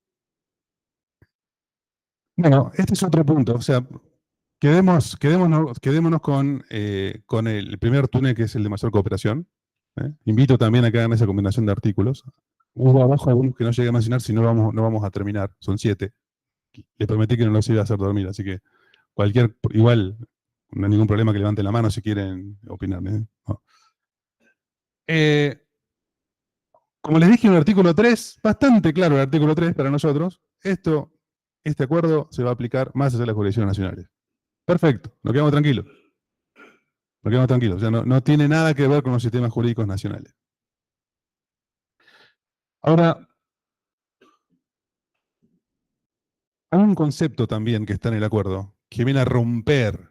Bueno, este es otro punto, o sea, quedémonos con el primer túnel, que es el de mayor cooperación. Invito también a que hagan esa combinación de artículos. Hubo abajo algunos que no llegué a mencionar, si no vamos a terminar, son 7. Les prometí que no los iba a hacer dormir, así que igual, no hay ningún problema que levanten la mano si quieren opinar. No. Como les dije en el artículo 3, bastante claro el artículo 3 para nosotros, este acuerdo se va a aplicar más allá de las jurisdicciones nacionales. Perfecto, nos quedamos tranquilos. O sea, no tiene nada que ver con los sistemas jurídicos nacionales. Ahora, hay un concepto también que está en el acuerdo, que viene a romper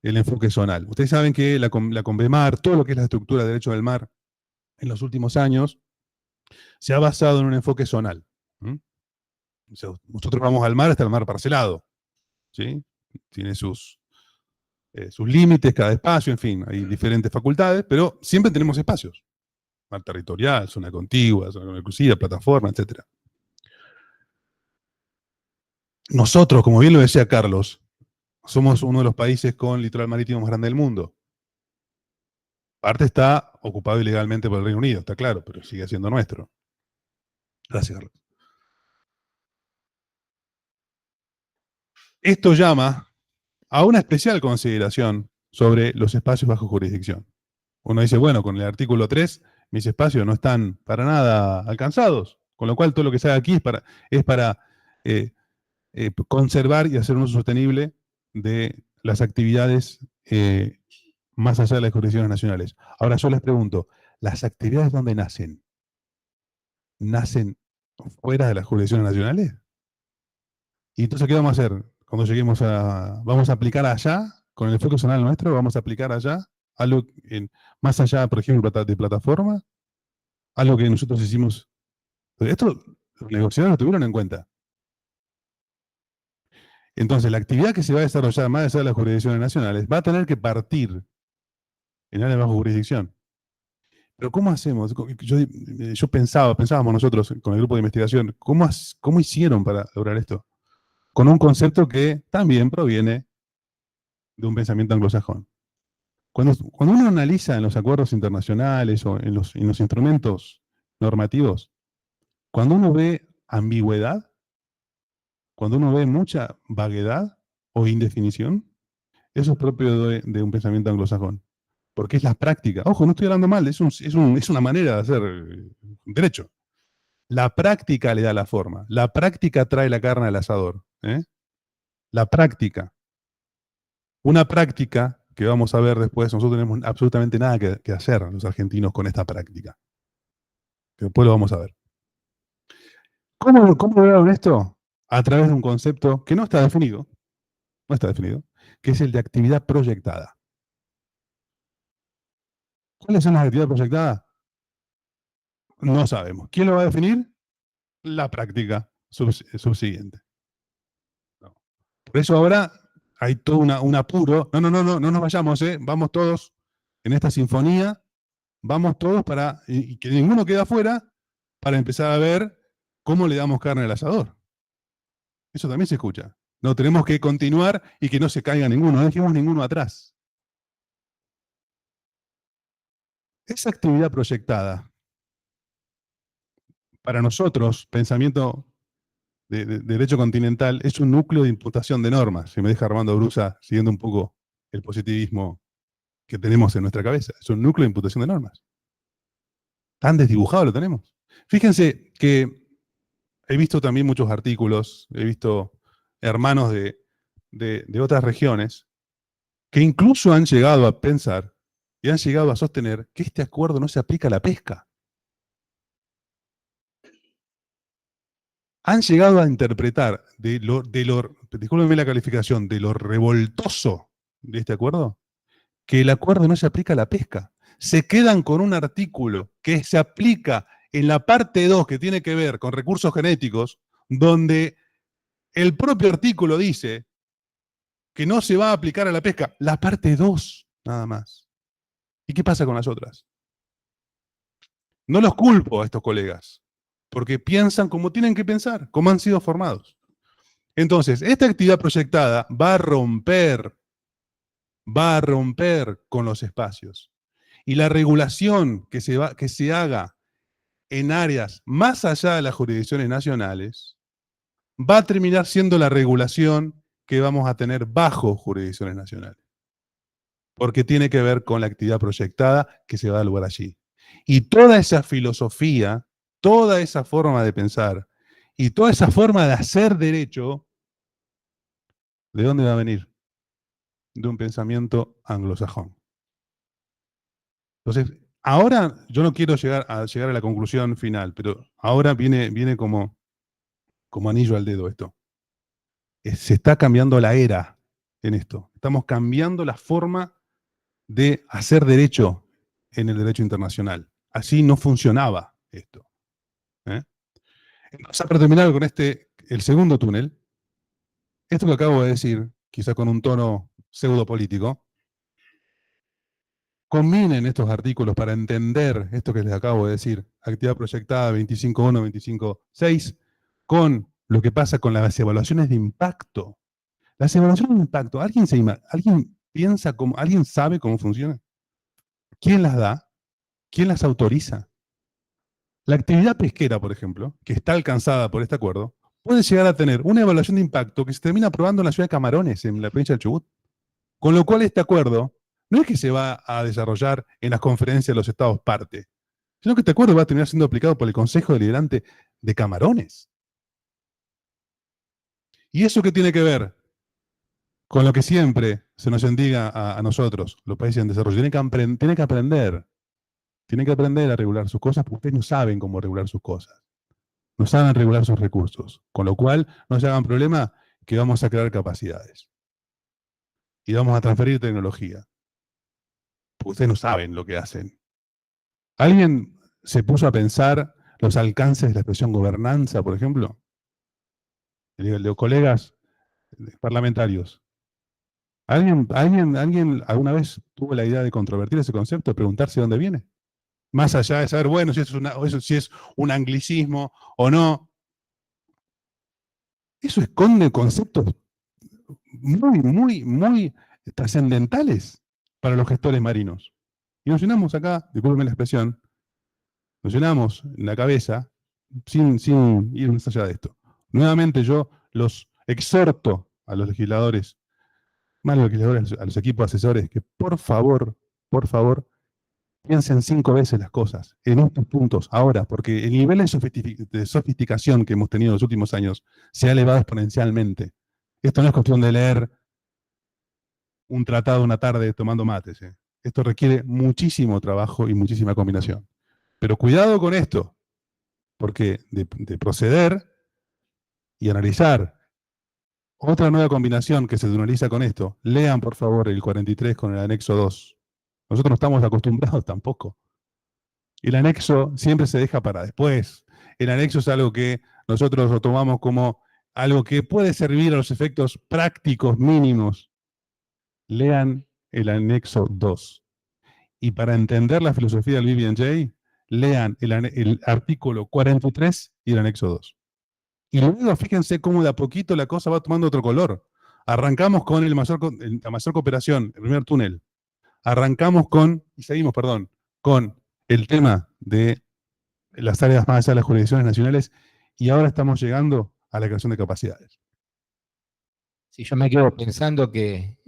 el enfoque zonal. Ustedes saben que la Convemar, todo lo que es la estructura de derecho del mar, en los últimos años, se ha basado en un enfoque zonal. O sea, nosotros vamos al mar, está el mar parcelado, ¿sí? Tiene sus límites, cada espacio, en fin, hay diferentes facultades, pero siempre tenemos espacios. Mar territorial, zona contigua, zona exclusiva, plataforma, etc. Nosotros, como bien lo decía Carlos, somos uno de los países con litoral marítimo más grande del mundo. Parte está ocupado ilegalmente por el Reino Unido, está claro, pero sigue siendo nuestro. Gracias, Carlos. Esto llama a una especial consideración sobre los espacios bajo jurisdicción. Uno dice, bueno, con el artículo 3, mis espacios no están para nada alcanzados, con lo cual todo lo que se haga aquí es para conservar y hacer un uso sostenible de las actividades más allá de las jurisdicciones nacionales. Ahora yo les pregunto, ¿las actividades dónde nacen? ¿Nacen fuera de las jurisdicciones nacionales? ¿Y entonces qué vamos a hacer? Cuando lleguemos vamos a aplicar allá, con el enfoque zonal nuestro, vamos a aplicar allá, algo más allá, por ejemplo, de plataforma, algo que nosotros hicimos. Esto los negociadores lo tuvieron en cuenta. Entonces, la actividad que se va a desarrollar más allá de las jurisdicciones nacionales va a tener que partir en áreas bajo jurisdicción. Pero ¿cómo hacemos? Pensábamos nosotros con el grupo de investigación, ¿cómo hicieron para lograr esto? Con un concepto que también proviene de un pensamiento anglosajón. Cuando uno analiza en los acuerdos internacionales o en los instrumentos normativos, cuando uno ve ambigüedad, cuando uno ve mucha vaguedad o indefinición, eso es propio de un pensamiento anglosajón. Porque es la práctica. Ojo, no estoy hablando mal, es una manera de hacer derecho. La práctica le da la forma. La práctica trae la carne al asador. La práctica. Una práctica que vamos a ver después, nosotros tenemos absolutamente nada que hacer los argentinos con esta práctica. Después lo vamos a ver. ¿Cómo lograron esto? A través de un concepto que no está definido, que es el de actividad proyectada. ¿Cuáles son las actividades proyectadas? No sabemos. ¿Quién lo va a definir? La práctica subsiguiente. Por eso ahora hay todo un apuro. No nos vayamos, vamos todos en esta sinfonía, vamos todos y que ninguno quede afuera, para empezar a ver cómo le damos carne al asador. Eso también se escucha. No, tenemos que continuar y que no se caiga ninguno, no dejemos ninguno atrás. Esa actividad proyectada, para nosotros, pensamiento de derecho continental, es un núcleo de imputación de normas. Si me deja Armando Brusa siguiendo un poco el positivismo que tenemos en nuestra cabeza. Es un núcleo de imputación de normas. Tan desdibujado lo tenemos. Fíjense que he visto también muchos artículos, he visto hermanos de otras regiones que incluso han llegado a pensar y han llegado a sostener que este acuerdo no se aplica a la pesca. Han llegado a interpretar discúlpenme la calificación, de lo revoltoso de este acuerdo, que el acuerdo no se aplica a la pesca. Se quedan con un artículo que se aplica en la parte 2, que tiene que ver con recursos genéticos, donde el propio artículo dice que no se va a aplicar a la pesca. La parte 2, nada más. ¿Y qué pasa con las otras? No los culpo a estos colegas, porque piensan como tienen que pensar, como han sido formados. Entonces, esta actividad proyectada va a romper con los espacios. Y la regulación que se haga en áreas más allá de las jurisdicciones nacionales va a terminar siendo la regulación que vamos a tener bajo jurisdicciones nacionales. Porque tiene que ver con la actividad proyectada que se va a dar lugar allí. Y toda esa filosofía, toda esa forma de pensar y toda esa forma de hacer derecho, ¿de dónde va a venir? De un pensamiento anglosajón. Entonces, ahora yo no quiero llegar a la conclusión final, pero ahora viene como anillo al dedo esto. Se está cambiando la era en esto. Estamos cambiando la forma de hacer derecho en el derecho internacional. Así no funcionaba esto. Entonces, para terminar con el segundo túnel, esto que acabo de decir, quizá con un tono pseudo-político, combinen estos artículos para entender esto que les acabo de decir, actividad proyectada 25.1, 25.6, con lo que pasa con las evaluaciones de impacto. Las evaluaciones de impacto, ¿alguien piensa alguien sabe cómo funcionan? ¿Quién las da? ¿Quién las autoriza? La actividad pesquera, por ejemplo, que está alcanzada por este acuerdo, puede llegar a tener una evaluación de impacto que se termina aprobando en la ciudad de Camarones, en la provincia del Chubut. Con lo cual este acuerdo no es que se va a desarrollar en las conferencias de los estados parte, sino que este acuerdo va a terminar siendo aplicado por el Consejo Deliberante de Camarones. ¿Y eso qué tiene que ver con lo que siempre se nos indica a nosotros, los países en desarrollo? Tienen que aprender a regular sus cosas, porque ustedes no saben cómo regular sus cosas. No saben regular sus recursos. Con lo cual, no se hagan problema que vamos a crear capacidades. Y vamos a transferir tecnología. Porque ustedes no saben lo que hacen. ¿Alguien se puso a pensar los alcances de la expresión gobernanza, por ejemplo? De colegas parlamentarios. ¿Alguien alguna vez tuvo la idea de controvertir ese concepto, de preguntarse de dónde viene? Más allá de saber, bueno, si es un anglicismo o no. Eso esconde conceptos muy trascendentales para los gestores marinos. Y nos llenamos acá, discúlpenme la expresión, nos llenamos en la cabeza sin ir más allá de esto. Nuevamente yo los exhorto a los legisladores, más a los legisladores, a los equipos asesores, que por favor, piensen 5 veces las cosas en estos puntos ahora, porque el nivel de sofisticación que hemos tenido en los últimos años se ha elevado exponencialmente. Esto no es cuestión de leer un tratado una tarde tomando mates. Esto requiere muchísimo trabajo y muchísima combinación. Pero cuidado con esto, porque de proceder y analizar otra nueva combinación que se analiza con esto, lean por favor el 43 con el anexo 2. Nosotros no estamos acostumbrados tampoco. El anexo siempre se deja para después. El anexo es algo que nosotros lo tomamos como algo que puede servir a los efectos prácticos mínimos, lean el anexo 2. Y para entender la filosofía del BB&J, lean el artículo 43 y el anexo 2. Y luego fíjense cómo de a poquito la cosa va tomando otro color. Arrancamos con la mayor cooperación, el primer túnel. Arrancamos con, y seguimos, perdón, con el tema de las áreas más allá de las jurisdicciones nacionales, y ahora estamos llegando a la creación de capacidades. Si yo me quedo pensando que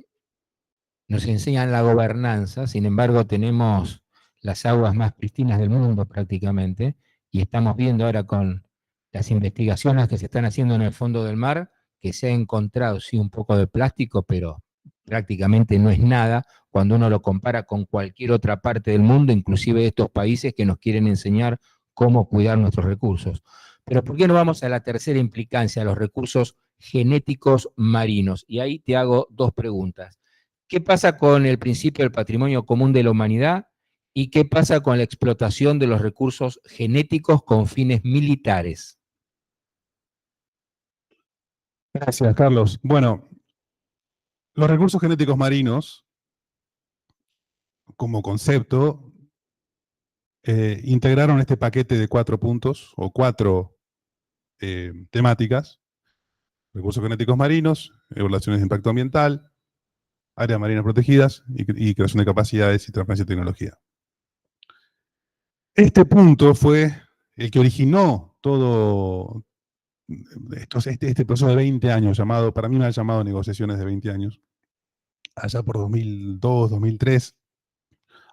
nos enseñan la gobernanza, sin embargo tenemos las aguas más pristinas del mundo prácticamente, y estamos viendo ahora con las investigaciones que se están haciendo en el fondo del mar, que se ha encontrado sí un poco de plástico, pero prácticamente no es nada cuando uno lo compara con cualquier otra parte del mundo, inclusive estos países que nos quieren enseñar cómo cuidar nuestros recursos. Pero ¿por qué no vamos a la tercera implicancia, a los recursos genéticos marinos? Y ahí te hago dos preguntas. ¿Qué pasa con el principio del patrimonio común de la humanidad? ¿Y qué pasa con la explotación de los recursos genéticos con fines militares? Gracias, Carlos. Bueno, los recursos genéticos marinos, como concepto, integraron este paquete de 4 puntos o 4 temáticas: recursos genéticos marinos, evaluaciones de impacto ambiental, áreas marinas protegidas y creación de capacidades y transferencia de tecnología. Este punto fue el que originó todo este proceso de 20 años, llamado, para mí me ha llamado negociaciones de 20 años, allá por 2002, 2003.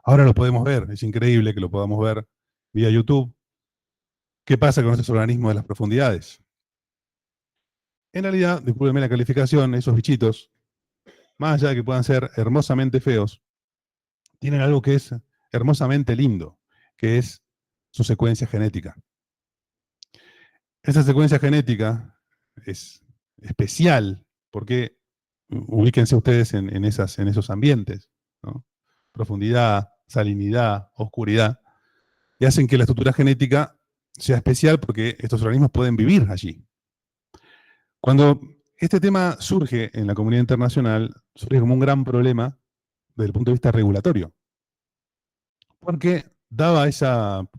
Ahora lo podemos ver, es increíble que lo podamos ver vía YouTube. ¿Qué pasa con estos organismos de las profundidades? En realidad, discúlpenme la calificación, esos bichitos, más allá de que puedan ser hermosamente feos, tienen algo que es hermosamente lindo, que es su secuencia genética. Esa secuencia genética es especial porque ubíquense ustedes en esos ambientes, ¿no? Profundidad, salinidad, oscuridad, y hacen que la estructura genética sea especial porque estos organismos pueden vivir allí. Cuando este tema surge en la comunidad internacional, surge como un gran problema desde el punto de vista regulatorio, porque daba esa,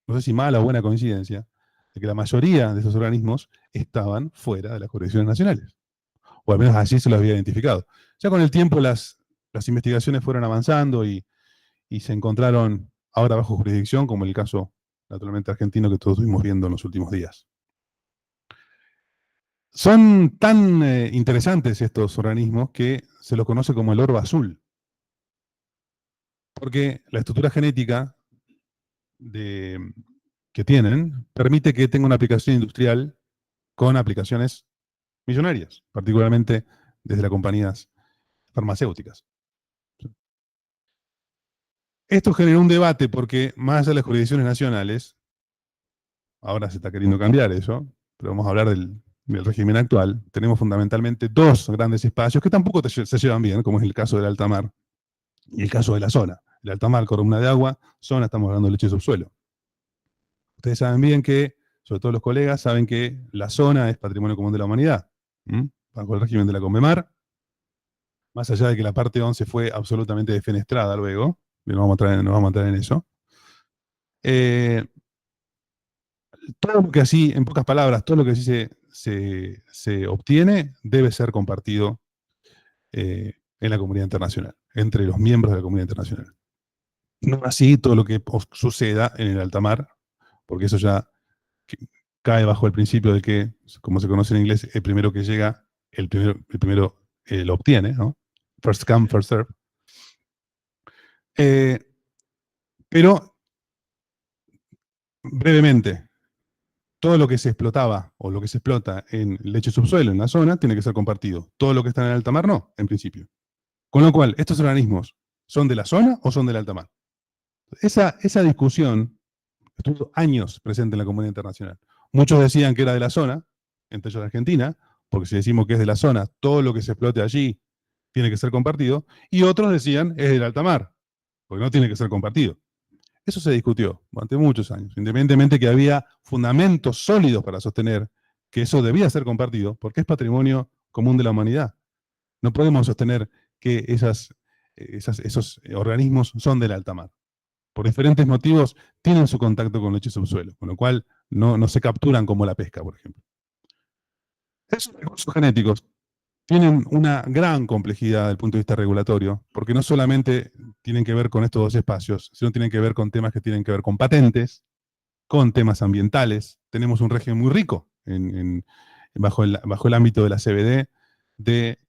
no sé si mala o buena coincidencia, de que la mayoría de esos organismos estaban fuera de las jurisdicciones nacionales, o al menos así se los había identificado. Ya con el tiempo las investigaciones fueron avanzando y se encontraron ahora bajo jurisdicción, como el caso naturalmente argentino que todos estuvimos viendo en los últimos días. Son tan interesantes estos organismos que se los conoce como el orbe azul, porque la estructura genética que tienen permite que tenga una aplicación industrial con aplicaciones millonarias, particularmente desde las compañías farmacéuticas. Esto generó un debate porque, más allá de las jurisdicciones nacionales, ahora se está queriendo cambiar eso, pero vamos a hablar del régimen actual, tenemos fundamentalmente 2 grandes espacios que tampoco se llevan bien, como es el caso del alta mar y el caso de la zona. El alta mar, columna de agua; zona, estamos hablando de leche subsuelo. Ustedes saben bien que, sobre todo los colegas, saben que la zona es patrimonio común de la humanidad, bajo el régimen de la Conmemar, más allá de que la parte 11 fue absolutamente defenestrada luego, nos vamos a entrar en eso. Todo lo que así, en pocas palabras, todo lo que así se obtiene debe ser compartido en la comunidad internacional, entre los miembros de la comunidad internacional. No así todo lo que suceda en el alta mar, porque eso ya cae bajo el principio de que, como se conoce en inglés, el primero que llega, el primero lo obtiene, ¿no? First come, first serve. Pero, brevemente, todo lo que se explotaba o lo que se explota en leche subsuelo en la zona tiene que ser compartido. Todo lo que está en el alta mar no, en principio. Con lo cual, ¿estos organismos son de la zona o son del alta mar? Esa discusión estuvo años presente en la comunidad internacional. Muchos decían que era de la zona, entre ellos la Argentina, porque si decimos que es de la zona, todo lo que se explote allí tiene que ser compartido, y otros decían es del alta mar, porque no tiene que ser compartido. Eso se discutió durante muchos años, independientemente que había fundamentos sólidos para sostener que eso debía ser compartido, porque es patrimonio común de la humanidad. No podemos sostener que esos organismos son del alta mar. Por diferentes motivos tienen su contacto con leche subsuelo, con lo cual no se capturan como la pesca, por ejemplo. Esos recursos genéticos tienen una gran complejidad desde el punto de vista regulatorio, porque no solamente tienen que ver con estos dos espacios, sino tienen que ver con temas que tienen que ver con patentes, con temas ambientales. Tenemos un régimen muy rico bajo el ámbito de la CBD del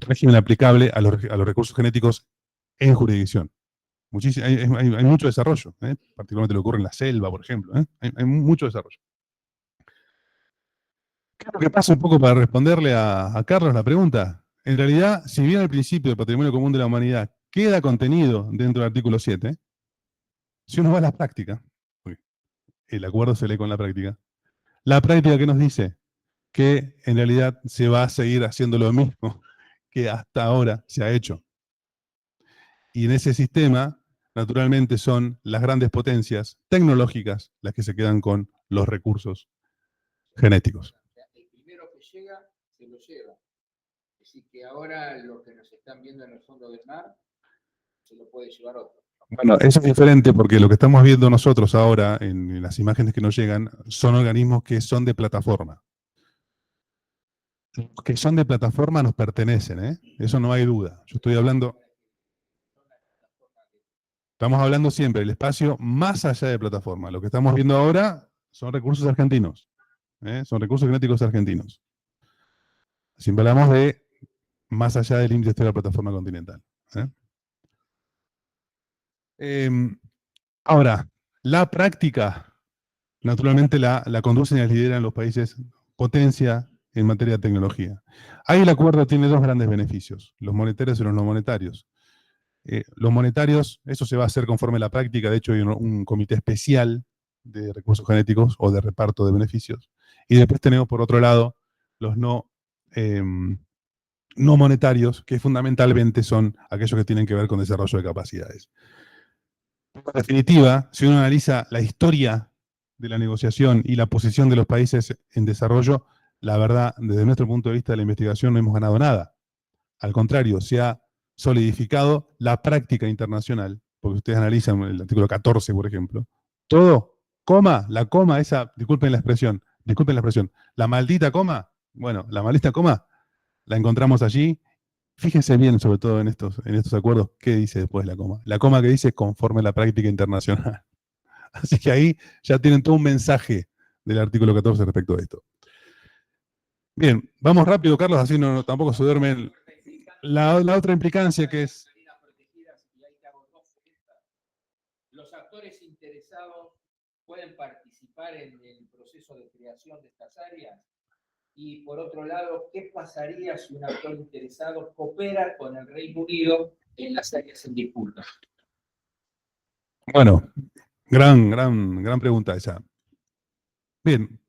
régimen aplicable a los recursos genéticos en jurisdicción. Hay mucho desarrollo, particularmente lo que ocurre en la selva, por ejemplo. Hay mucho desarrollo. Creo que pasa un poco para responderle a Carlos la pregunta. En realidad, si bien el principio del patrimonio común de la humanidad queda contenido dentro del artículo 7, si uno va a la práctica, el acuerdo se lee con la práctica que nos dice que en realidad se va a seguir haciendo lo mismo que hasta ahora se ha hecho. Y en ese sistema, naturalmente, son las grandes potencias tecnológicas las que se quedan con los recursos genéticos. El primero que llega, se lo lleva. Es decir, que ahora lo que nos están viendo en el fondo del mar, se lo puede llevar otro. Bueno, eso es diferente porque lo que estamos viendo nosotros ahora en las imágenes que nos llegan son organismos que son de plataforma. Los que son de plataforma nos pertenecen, ¿eh? Eso no hay duda. Yo estoy hablando... Estamos hablando siempre del espacio más allá de plataforma. Lo que estamos viendo ahora son recursos argentinos. Son recursos genéticos argentinos. Siempre hablamos de más allá del límite de la plataforma continental. Ahora, la práctica, naturalmente la conducen y la lideran los países potencia en materia de tecnología. Ahí el acuerdo tiene dos grandes beneficios, los monetarios y los no monetarios. Los monetarios, eso se va a hacer conforme a la práctica, de hecho hay un comité especial de recursos genéticos o de reparto de beneficios. Y después tenemos por otro lado los no monetarios, que fundamentalmente son aquellos que tienen que ver con desarrollo de capacidades. En definitiva, si uno analiza la historia de la negociación y la posición de los países en desarrollo, la verdad, desde nuestro punto de vista de la investigación no hemos ganado nada. Al contrario, se ha solidificado la práctica internacional, porque ustedes analizan el artículo 14, por ejemplo, todo, la coma esa, disculpen la expresión, la maldita coma, bueno, la maldita coma la encontramos allí. Fíjense bien, sobre todo en estos acuerdos, qué dice después la coma. La coma que dice conforme a la práctica internacional. Así que ahí ya tienen todo un mensaje del artículo 14 respecto a esto. Bien, vamos rápido, Carlos, así tampoco se duermen. La otra implicancia que es... Los actores interesados pueden participar en el proceso de creación de estas áreas. Y por otro lado, ¿qué pasaría si un actor interesado coopera con el Reino Unido en las áreas en disputa? Bueno, gran pregunta esa. Bien,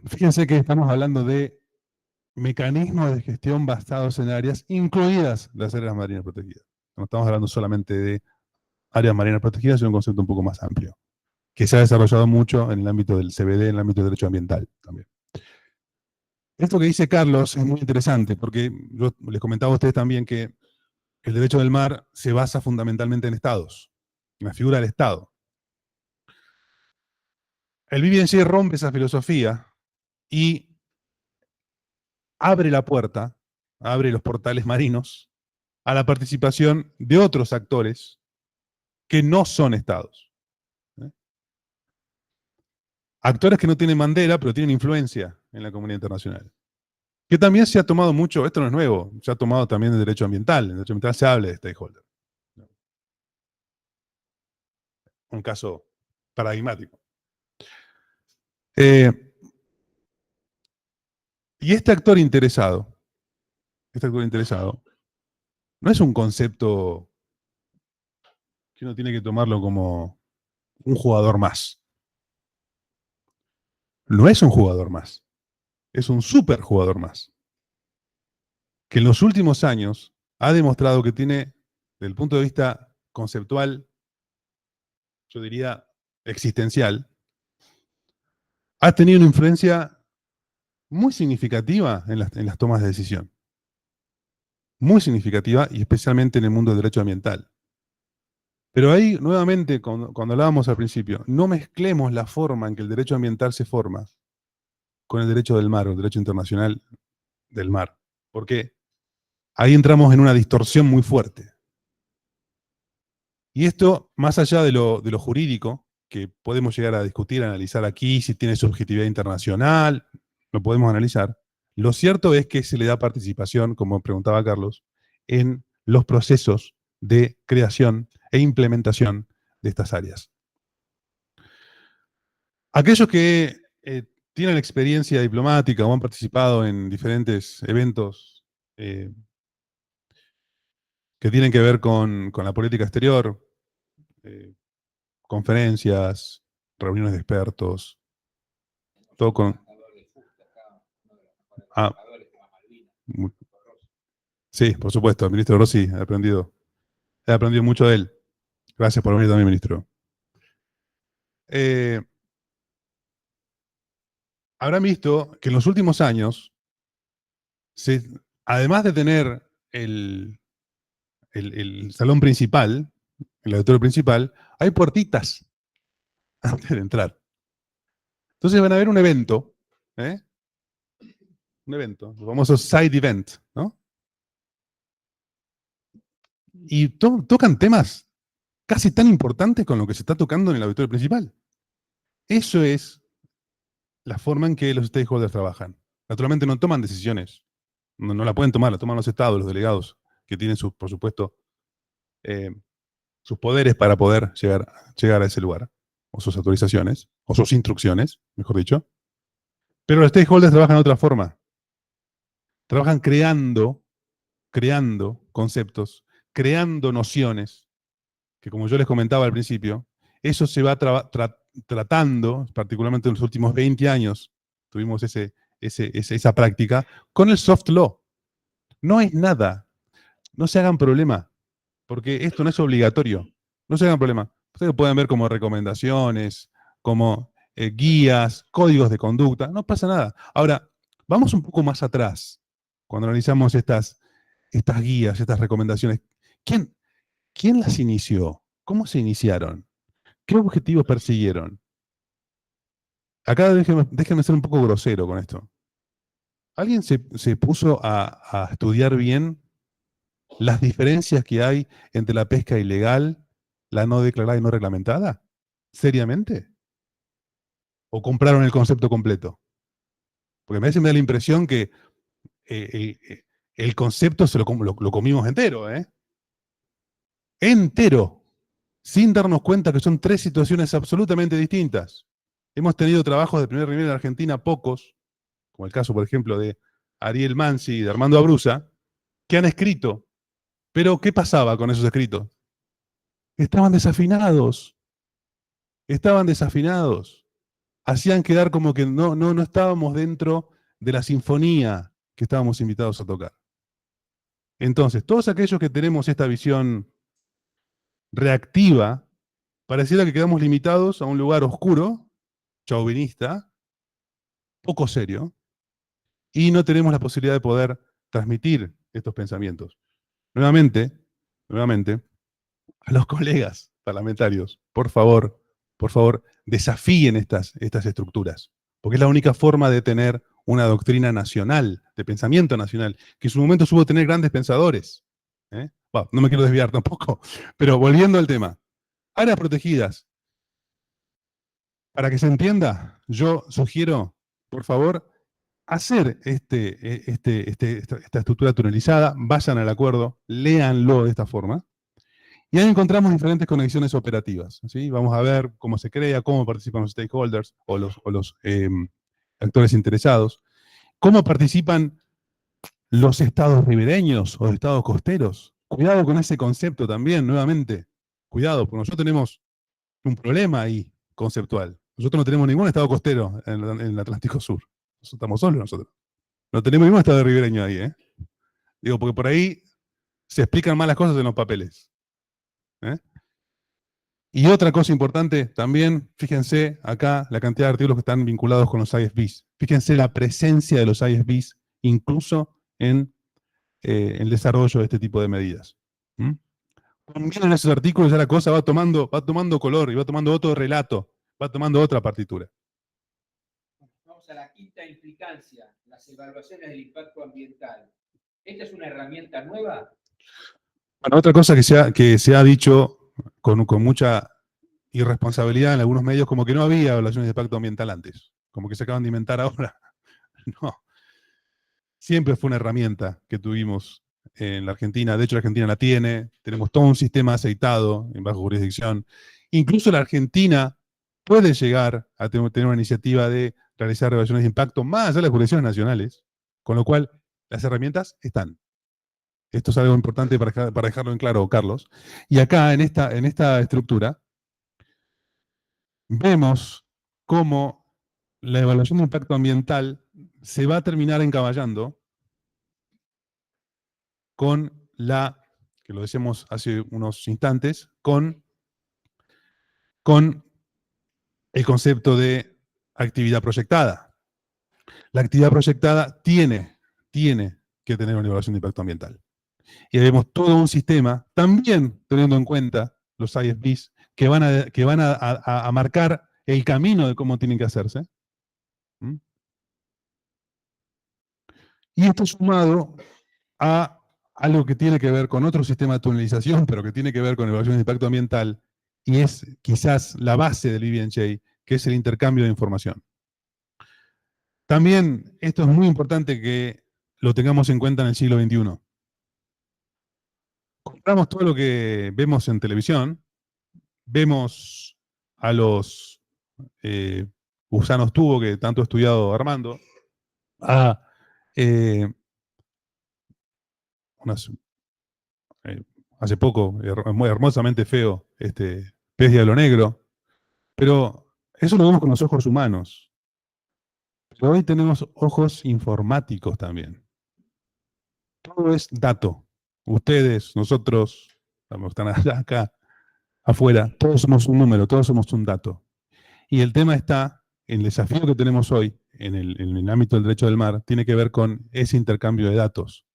fíjense que estamos hablando de mecanismos de gestión basados en áreas, incluidas las áreas marinas protegidas. No estamos hablando solamente de áreas marinas protegidas, sino un concepto un poco más amplio, que se ha desarrollado mucho en el ámbito del CBD, en el ámbito del derecho ambiental también. Esto que dice Carlos es muy interesante, porque yo les comentaba a ustedes también que el derecho del mar se basa fundamentalmente en estados, en la figura del Estado. El BBNJ rompe esa filosofía y abre la puerta, abre los portales marinos a la participación de otros actores que no son estados. Actores que no tienen bandera, pero tienen influencia en la comunidad internacional. Que también se ha tomado mucho, esto no es nuevo, se ha tomado también en derecho ambiental. En derecho ambiental se habla de stakeholder. Un caso paradigmático. Y este actor interesado, no es un concepto que uno tiene que tomarlo como un jugador más. No es un jugador más, es un superjugador más. Que en los últimos años ha demostrado que tiene, desde el punto de vista conceptual, yo diría existencial, ha tenido una influencia muy significativa en las tomas de decisión. Muy significativa, y especialmente en el mundo del derecho ambiental. Pero ahí, nuevamente, cuando hablábamos al principio, no mezclemos la forma en que el derecho ambiental se forma con el derecho del mar, o el derecho internacional del mar. Porque ahí entramos en una distorsión muy fuerte. Y esto, más allá de lo jurídico, que podemos llegar a discutir, analizar aquí, si tiene subjetividad internacional, lo podemos analizar. Lo cierto es que se le da participación, como preguntaba Carlos, en los procesos de creación e implementación de estas áreas. Aquellos que tienen experiencia diplomática o han participado en diferentes eventos que tienen que ver con la política exterior, conferencias, reuniones de expertos, todo con... Ah, sí, por supuesto, el ministro Rossi, he aprendido mucho de él. Gracias por venir también, ministro. Habrán visto que en los últimos años, además de tener el salón principal, el auditorio principal, hay puertitas antes de entrar. Entonces van a ver un evento, un evento, el famoso side event, ¿no? Y tocan temas casi tan importantes con lo que se está tocando en el auditorio principal. Eso es la forma en que los stakeholders trabajan. Naturalmente no toman decisiones, no la pueden tomar, la toman los estados, los delegados, que tienen, por supuesto, sus poderes para poder llegar a ese lugar, o sus autorizaciones, o sus instrucciones, mejor dicho. Pero los stakeholders trabajan de otra forma. Trabajan creando conceptos, creando nociones, que como yo les comentaba al principio, eso se va tratando, particularmente en los últimos 20 años, tuvimos esa práctica, con el soft law. No es nada, no se hagan problema, porque esto no es obligatorio, no se hagan problema. Ustedes lo pueden ver como recomendaciones, como guías, códigos de conducta, no pasa nada. Ahora, vamos un poco más atrás, cuando analizamos estas guías, estas recomendaciones. ¿Quién las inició? ¿Cómo se iniciaron? ¿Qué objetivos persiguieron? Acá déjenme ser un poco grosero con esto. ¿Alguien se puso a estudiar bien las diferencias que hay entre la pesca ilegal, la no declarada y no reglamentada? ¿Seriamente? ¿O compraron el concepto completo? Porque a veces me da la impresión que el concepto lo comimos entero, ¿eh? Entero. Sin darnos cuenta que son tres situaciones absolutamente distintas. Hemos tenido trabajos de primer nivel en Argentina, pocos, como el caso, por ejemplo, de Ariel Mansi y de Armando Abruza, que han escrito. Pero, ¿qué pasaba con esos escritos? Estaban desafinados. Estaban desafinados. Hacían quedar como que no estábamos dentro de la sinfonía que estábamos invitados a tocar. Entonces, todos aquellos que tenemos esta visión reactiva, pareciera que quedamos limitados a un lugar oscuro, chauvinista, poco serio, y no tenemos la posibilidad de poder transmitir estos pensamientos. Nuevamente, a los colegas parlamentarios, por favor, desafíen estas estructuras, porque es la única forma de tener una doctrina nacional, de pensamiento nacional, que en su momento supo tener grandes pensadores. Bueno, no me quiero desviar tampoco, pero volviendo al tema. Áreas protegidas. Para que se entienda, yo sugiero, por favor, hacer esta estructura tunelizada, vayan al acuerdo, léanlo de esta forma, y ahí encontramos diferentes conexiones operativas. ¿Sí? Vamos a ver cómo se crea, cómo participan los stakeholders o los actores interesados, cómo participan los estados ribereños o estados costeros. Cuidado con ese concepto también, nuevamente. Cuidado, porque nosotros tenemos un problema ahí conceptual. Nosotros no tenemos ningún estado costero en el Atlántico Sur. Nosotros estamos solos nosotros. No tenemos ningún estado ribereño ahí, ¿eh? Digo, porque por ahí se explican mal las cosas en los papeles. Y otra cosa importante también, fíjense acá la cantidad de artículos que están vinculados con los ISBs. Fíjense la presencia de los ISBs incluso en el desarrollo de este tipo de medidas. Miren esos artículos, ya la cosa va tomando color y va tomando otro relato, va tomando otra partitura. Vamos a la quinta implicancia, las evaluaciones del impacto ambiental. ¿Esta es una herramienta nueva? Bueno, otra cosa que se ha dicho con mucha irresponsabilidad en algunos medios, como que no había evaluaciones de impacto ambiental antes, como que se acaban de inventar ahora. No. Siempre fue una herramienta que tuvimos en la Argentina. De hecho, la Argentina la tiene. Tenemos todo un sistema aceitado en bajo jurisdicción. Incluso la Argentina puede llegar a tener una iniciativa de realizar evaluaciones de impacto más allá de las jurisdicciones nacionales, con lo cual las herramientas están. Esto es algo importante para dejarlo en claro, Carlos. Y acá, en esta estructura, vemos cómo la evaluación de impacto ambiental se va a terminar encaballando con que lo decíamos hace unos instantes, con el concepto de actividad proyectada. La actividad proyectada tiene que tener una evaluación de impacto ambiental. Y vemos todo un sistema, también teniendo en cuenta los ISBs, que van a marcar el camino de cómo tienen que hacerse. Y esto sumado a algo que tiene que ver con otro sistema de tunelización, pero que tiene que ver con evaluación de impacto ambiental, y es quizás la base del BBNJ, que es el intercambio de información. También esto es muy importante que lo tengamos en cuenta en el siglo XXI. Compramos todo lo que vemos en televisión, vemos a los gusanos tubo que tanto ha estudiado Armando, hace poco, muy hermosamente feo, pez diablo negro, pero eso lo vemos con los ojos humanos. Pero hoy tenemos ojos informáticos también. Todo es dato. Ustedes, nosotros, están allá, acá, afuera, todos somos un número, todos somos un dato. Y el tema está, el desafío que tenemos hoy, en el ámbito del derecho del mar, tiene que ver con ese intercambio de datos.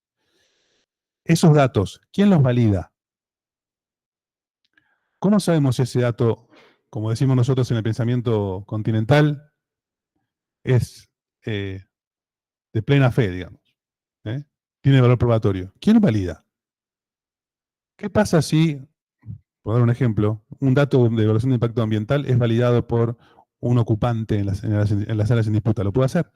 Esos datos, ¿quién los valida? ¿Cómo sabemos si ese dato, como decimos nosotros en el pensamiento continental, es de plena fe, digamos? Tiene valor probatorio. ¿Quién lo valida? ¿Qué pasa si, por dar un ejemplo, un dato de evaluación de impacto ambiental es validado por un ocupante en las salas en disputa? ¿Lo puede hacer?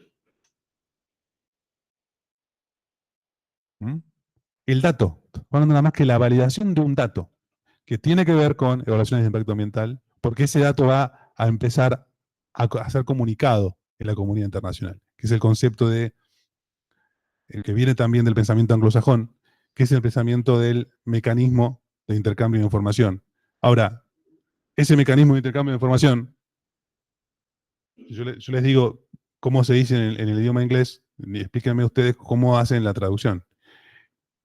El dato, hablando nada más que la validación de un dato, que tiene que ver con evaluaciones de impacto ambiental, porque ese dato va a empezar a ser comunicado en la comunidad internacional, que es el concepto el que viene también del pensamiento anglosajón, que es el pensamiento del mecanismo de intercambio de información. Ahora, ese mecanismo de intercambio de información, yo les digo cómo se dice en el idioma inglés, y explíquenme ustedes cómo hacen la traducción.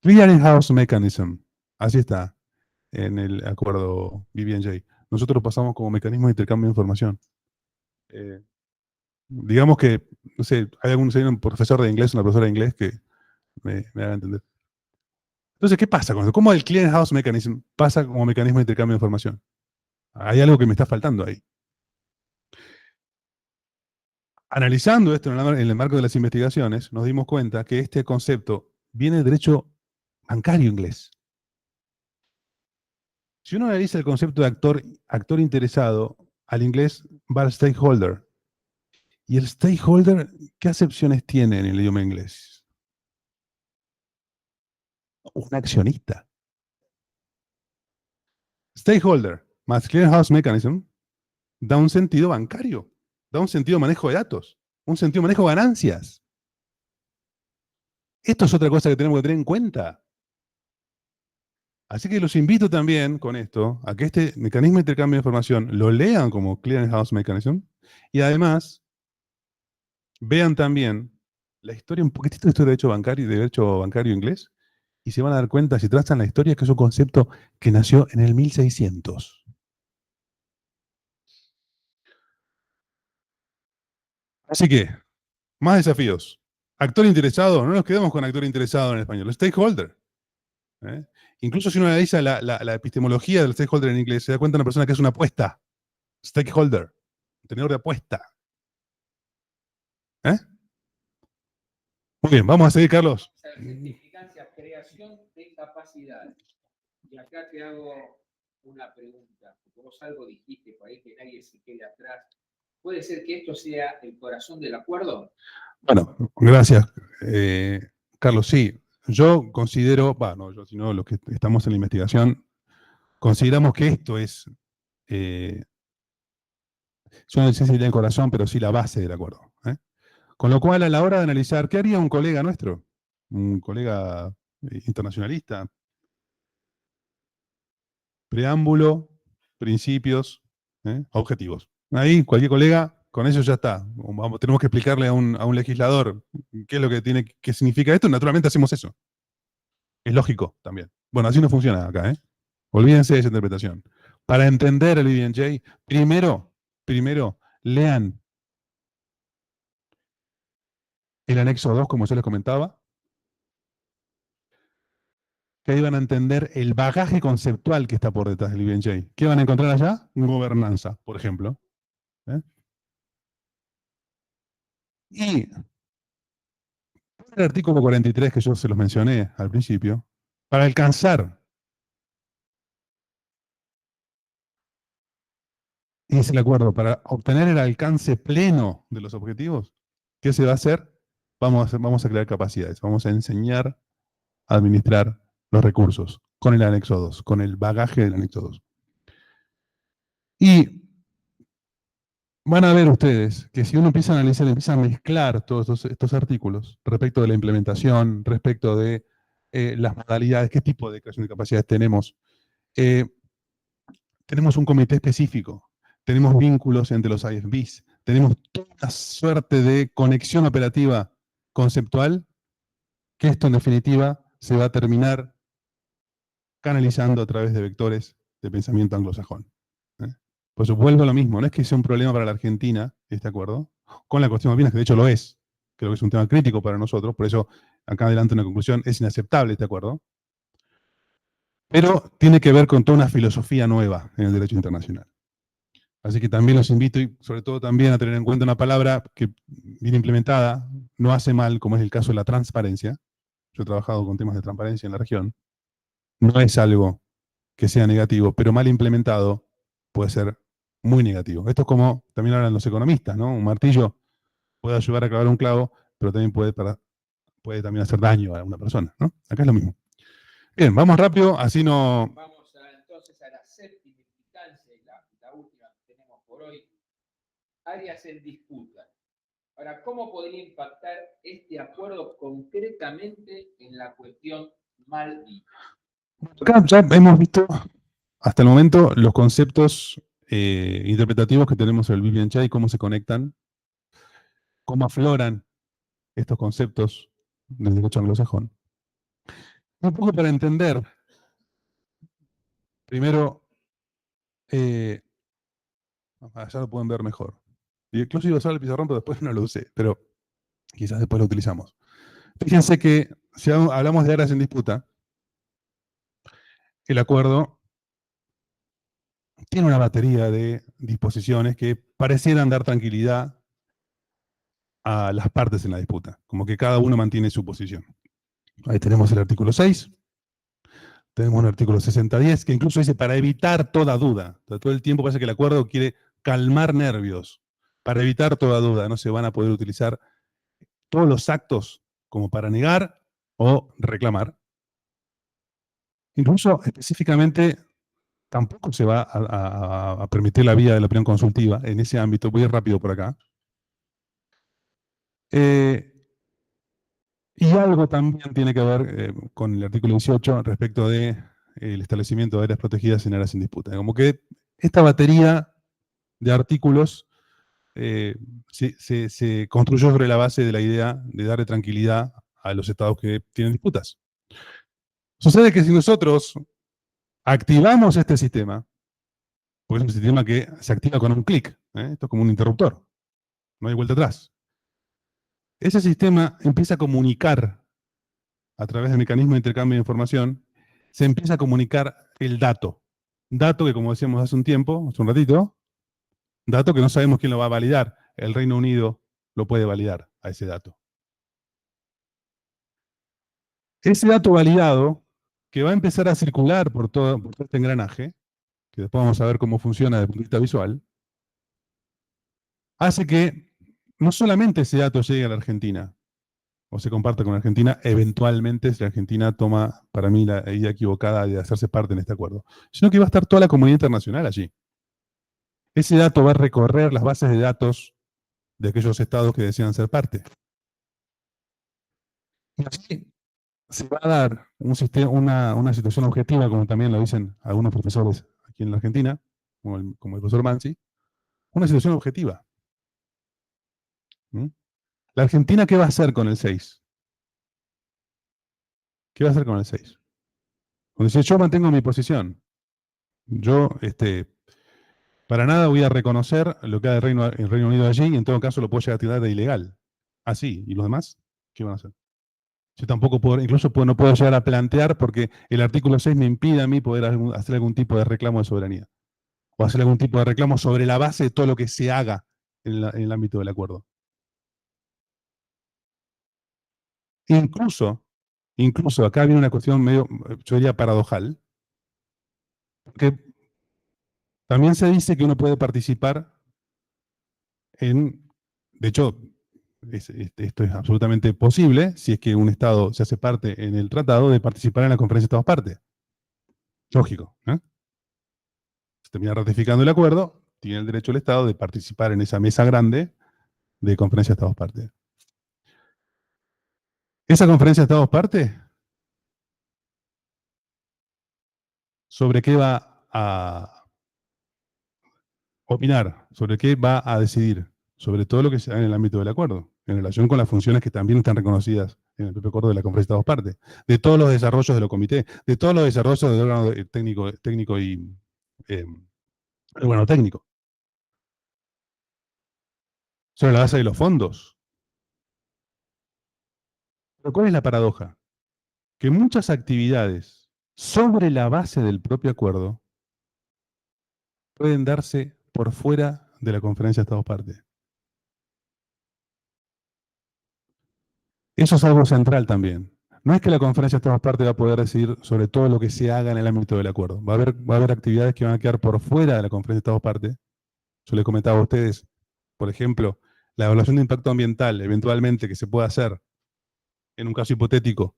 Clearinghouse Mechanism, así está en el acuerdo BBNJ. Nosotros lo pasamos como mecanismo de intercambio de información. Digamos que, no sé, hay un profesor de inglés, una profesora de inglés que me haga entender. Entonces, ¿qué pasa con eso? ¿Cómo el Clearinghouse Mechanism pasa como mecanismo de intercambio de información? Hay algo que me está faltando ahí. Analizando esto en el marco de las investigaciones, nos dimos cuenta que este concepto viene del derecho bancario inglés. Si uno analiza el concepto de actor interesado, al inglés va al stakeholder. ¿Y el stakeholder qué acepciones tiene en el idioma inglés? Un accionista. Stakeholder más Clearinghouse Mechanism da un sentido bancario, da un sentido manejo de datos, un sentido manejo de ganancias. Esto es otra cosa que tenemos que tener en cuenta. Así que los invito también con esto a que este mecanismo de intercambio de información lo lean como Clearinghouse Mechanism y además vean también la historia, un poquitito de historia de derecho bancario inglés, y se van a dar cuenta, si trazan la historia, que es un concepto que nació en el 1600. Así que, más desafíos. Actor interesado, no nos quedemos con actor interesado en español, stakeholder. Incluso si uno analiza la epistemología del stakeholder en inglés, se da cuenta de una persona que es una apuesta. Stakeholder, tenedor de apuesta. Muy bien, vamos a seguir, Carlos. Significancia, creación de capacidades. Y acá te hago una pregunta. Vos algo dijiste por ahí que nadie se quede atrás. ¿Puede ser que esto sea el corazón del acuerdo? Bueno, gracias, Carlos. Sí, yo considero, no yo, sino los que estamos en la investigación, consideramos que esto es, yo no sé si el corazón, pero sí la base del acuerdo. Con lo cual, a la hora de analizar, ¿qué haría un colega nuestro? Un colega internacionalista. Preámbulo, principios, objetivos. Ahí, cualquier colega, con eso ya está. Tenemos que explicarle a un legislador qué es lo que tiene, qué significa esto. Naturalmente hacemos eso. Es lógico también. Bueno, así no funciona acá, Olvídense de esa interpretación. Para entender el BBNJ, primero, lean el anexo 2, como yo les comentaba, que ahí van a entender el bagaje conceptual que está por detrás del BBNJ. ¿Qué van a encontrar allá? Gobernanza, por ejemplo. Y el artículo 43 que yo se los mencioné al principio, para alcanzar, y es el acuerdo, para obtener el alcance pleno de los objetivos, ¿qué se va a hacer? Vamos a crear capacidades, vamos a enseñar a administrar los recursos con el anexo 2, con el bagaje del anexo 2. Y van a ver ustedes que si uno empieza a analizar, empieza a mezclar todos estos artículos respecto de la implementación, respecto de las modalidades, qué tipo de creación de capacidades tenemos. Tenemos un comité específico, tenemos vínculos entre los IFBs, tenemos toda una suerte de conexión operativa conceptual que esto en definitiva se va a terminar canalizando a través de vectores de pensamiento anglosajón. Por eso vuelvo a lo mismo, no es que sea un problema para la Argentina este acuerdo, con la cuestión de Malvinas, que de hecho lo es, creo que es un tema crítico para nosotros, por eso acá adelante una conclusión, es inaceptable este acuerdo, pero tiene que ver con toda una filosofía nueva en el derecho internacional. Así que también los invito, y sobre todo también a tener en cuenta una palabra que, bien implementada, no hace mal, como es el caso de la transparencia. Yo he trabajado con temas de transparencia en la región. No es algo que sea negativo, pero mal implementado puede ser muy negativo. Esto es como también hablan los economistas, ¿no? Un martillo puede ayudar a clavar un clavo, pero también puede también hacer daño a una persona, ¿no? Acá es lo mismo. Bien, vamos rápido, así no... Vamos entonces a la séptima implicancia y la última que tenemos por hoy. Áreas en disputa. Ahora, ¿cómo podría impactar este acuerdo concretamente en la cuestión Malvinas? Acá ya hemos visto hasta el momento los conceptos interpretativos que tenemos en el BBNJ y cómo se conectan, cómo afloran estos conceptos del derecho anglosajón. Un poco para entender, primero, ya lo pueden ver mejor. Y incluso iba a usar el pizarrón, pero después no lo usé, pero quizás después lo utilizamos. Fíjense que si hablamos de áreas en disputa, el acuerdo tiene una batería de disposiciones que parecieran dar tranquilidad a las partes en la disputa, como que cada uno mantiene su posición. Ahí tenemos el artículo 6, tenemos un artículo 6010, que incluso dice para evitar toda duda. Todo el tiempo parece que el acuerdo quiere calmar nervios, para evitar toda duda. No se van a poder utilizar todos los actos como para negar o reclamar. Incluso específicamente tampoco se va a permitir la vía de la opinión consultiva en ese ámbito. Voy a ir rápido por acá. Y algo también tiene que ver con el artículo 18 respecto del establecimiento de áreas protegidas en áreas en disputa. Como que esta batería de artículos se construyó sobre la base de la idea de darle tranquilidad a los estados que tienen disputas. Sucede que si nosotros activamos este sistema, porque es un sistema que se activa con un clic, esto es como un interruptor, no hay vuelta atrás. ese sistema empieza a comunicar a través del mecanismo de intercambio de información, se empieza a comunicar el dato. Dato que, como decíamos hace un ratito, dato que no sabemos quién lo va a validar. El Reino Unido lo puede validar a ese dato. Ese dato validado, que va a empezar a circular por todo este engranaje, que después vamos a ver cómo funciona desde el punto de vista visual, hace que no solamente ese dato llegue a la Argentina, o se comparta con Argentina, eventualmente si la Argentina toma, para mí, la idea equivocada de hacerse parte en este acuerdo, sino que va a estar toda la comunidad internacional allí. Ese dato va a recorrer las bases de datos de aquellos estados que desean ser parte. Y así se va a dar una situación objetiva, como también lo dicen algunos profesores aquí en la Argentina, como el profesor Mansi, una situación objetiva. ¿Mm? ¿La Argentina qué va a hacer con el 6? ¿Qué va a hacer con el 6? Cuando dice, yo mantengo mi posición. Yo, para nada voy a reconocer lo que haga el Reino Unido allí, y en todo caso lo puedo llegar a tirar de ilegal. Así, ¿y los demás? ¿Qué van a hacer? Yo tampoco puedo, incluso no puedo llegar a plantear, porque el artículo 6 me impide a mí poder hacer algún tipo de reclamo de soberanía. O hacer algún tipo de reclamo sobre la base de todo lo que se haga en el ámbito del acuerdo. Incluso acá viene una cuestión medio, yo diría, paradojal, porque también se dice que uno puede participar de hecho, esto es absolutamente posible, si es que un Estado se hace parte en el tratado, de participar en la conferencia de Estados partes. Lógico, ¿eh? Se termina ratificando el acuerdo, tiene el derecho el Estado de participar en esa mesa grande de conferencia de Estados partes. Esa conferencia de Estados partes, ¿sobre qué va a opinar? ¿Sobre qué va a decidir? Sobre todo lo que se da en el ámbito del acuerdo, en relación con las funciones que también están reconocidas en el propio acuerdo de la conferencia de Estados partes, de todos los desarrollos de los comités, de todos los desarrollos del órgano técnico y bueno, técnico. Sobre la base de los fondos. Pero ¿cuál es la paradoja? Que muchas actividades sobre la base del propio acuerdo pueden darse por fuera de la conferencia de Estados partes. Eso es algo central también. No es que la conferencia de Estados partes va a poder decidir sobre todo lo que se haga en el ámbito del acuerdo. Va a haber actividades que van a quedar por fuera de la conferencia de Estados partes. Yo les comentaba a ustedes, por ejemplo, la evaluación de impacto ambiental, eventualmente, que se pueda hacer en un caso hipotético,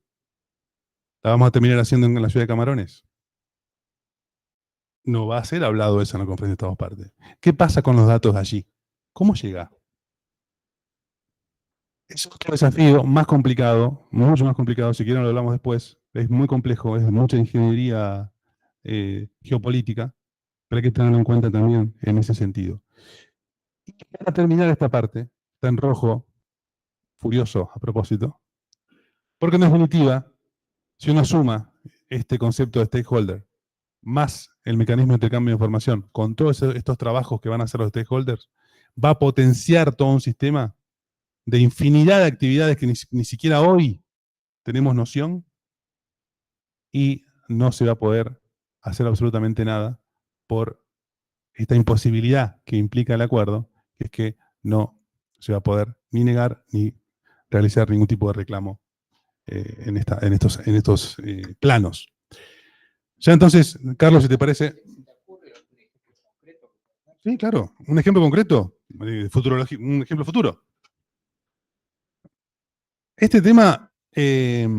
la vamos a terminar haciendo en la ciudad de Camarones. No va a ser hablado eso en la conferencia de Estados partes. ¿Qué pasa con los datos allí? ¿Cómo llega? Es otro desafío más complicado, mucho más complicado, si quieren lo hablamos después. Es muy complejo, es mucha ingeniería geopolítica, pero hay que tenerlo en cuenta también en ese sentido. Y para terminar esta parte, está en rojo, furioso a propósito, porque en definitiva, si uno suma este concepto de stakeholder, más el mecanismo de intercambio de información, con todos estos trabajos que van a hacer los stakeholders, va a potenciar todo un sistema de infinidad de actividades que ni siquiera hoy tenemos noción, y no se va a poder hacer absolutamente nada por esta imposibilidad que implica el acuerdo, que es que no se va a poder ni negar ni realizar ningún tipo de reclamo en estos planos. Ya entonces, Carlos, si te parece... Sí, claro, un ejemplo concreto, un ejemplo futuro. Este tema, yo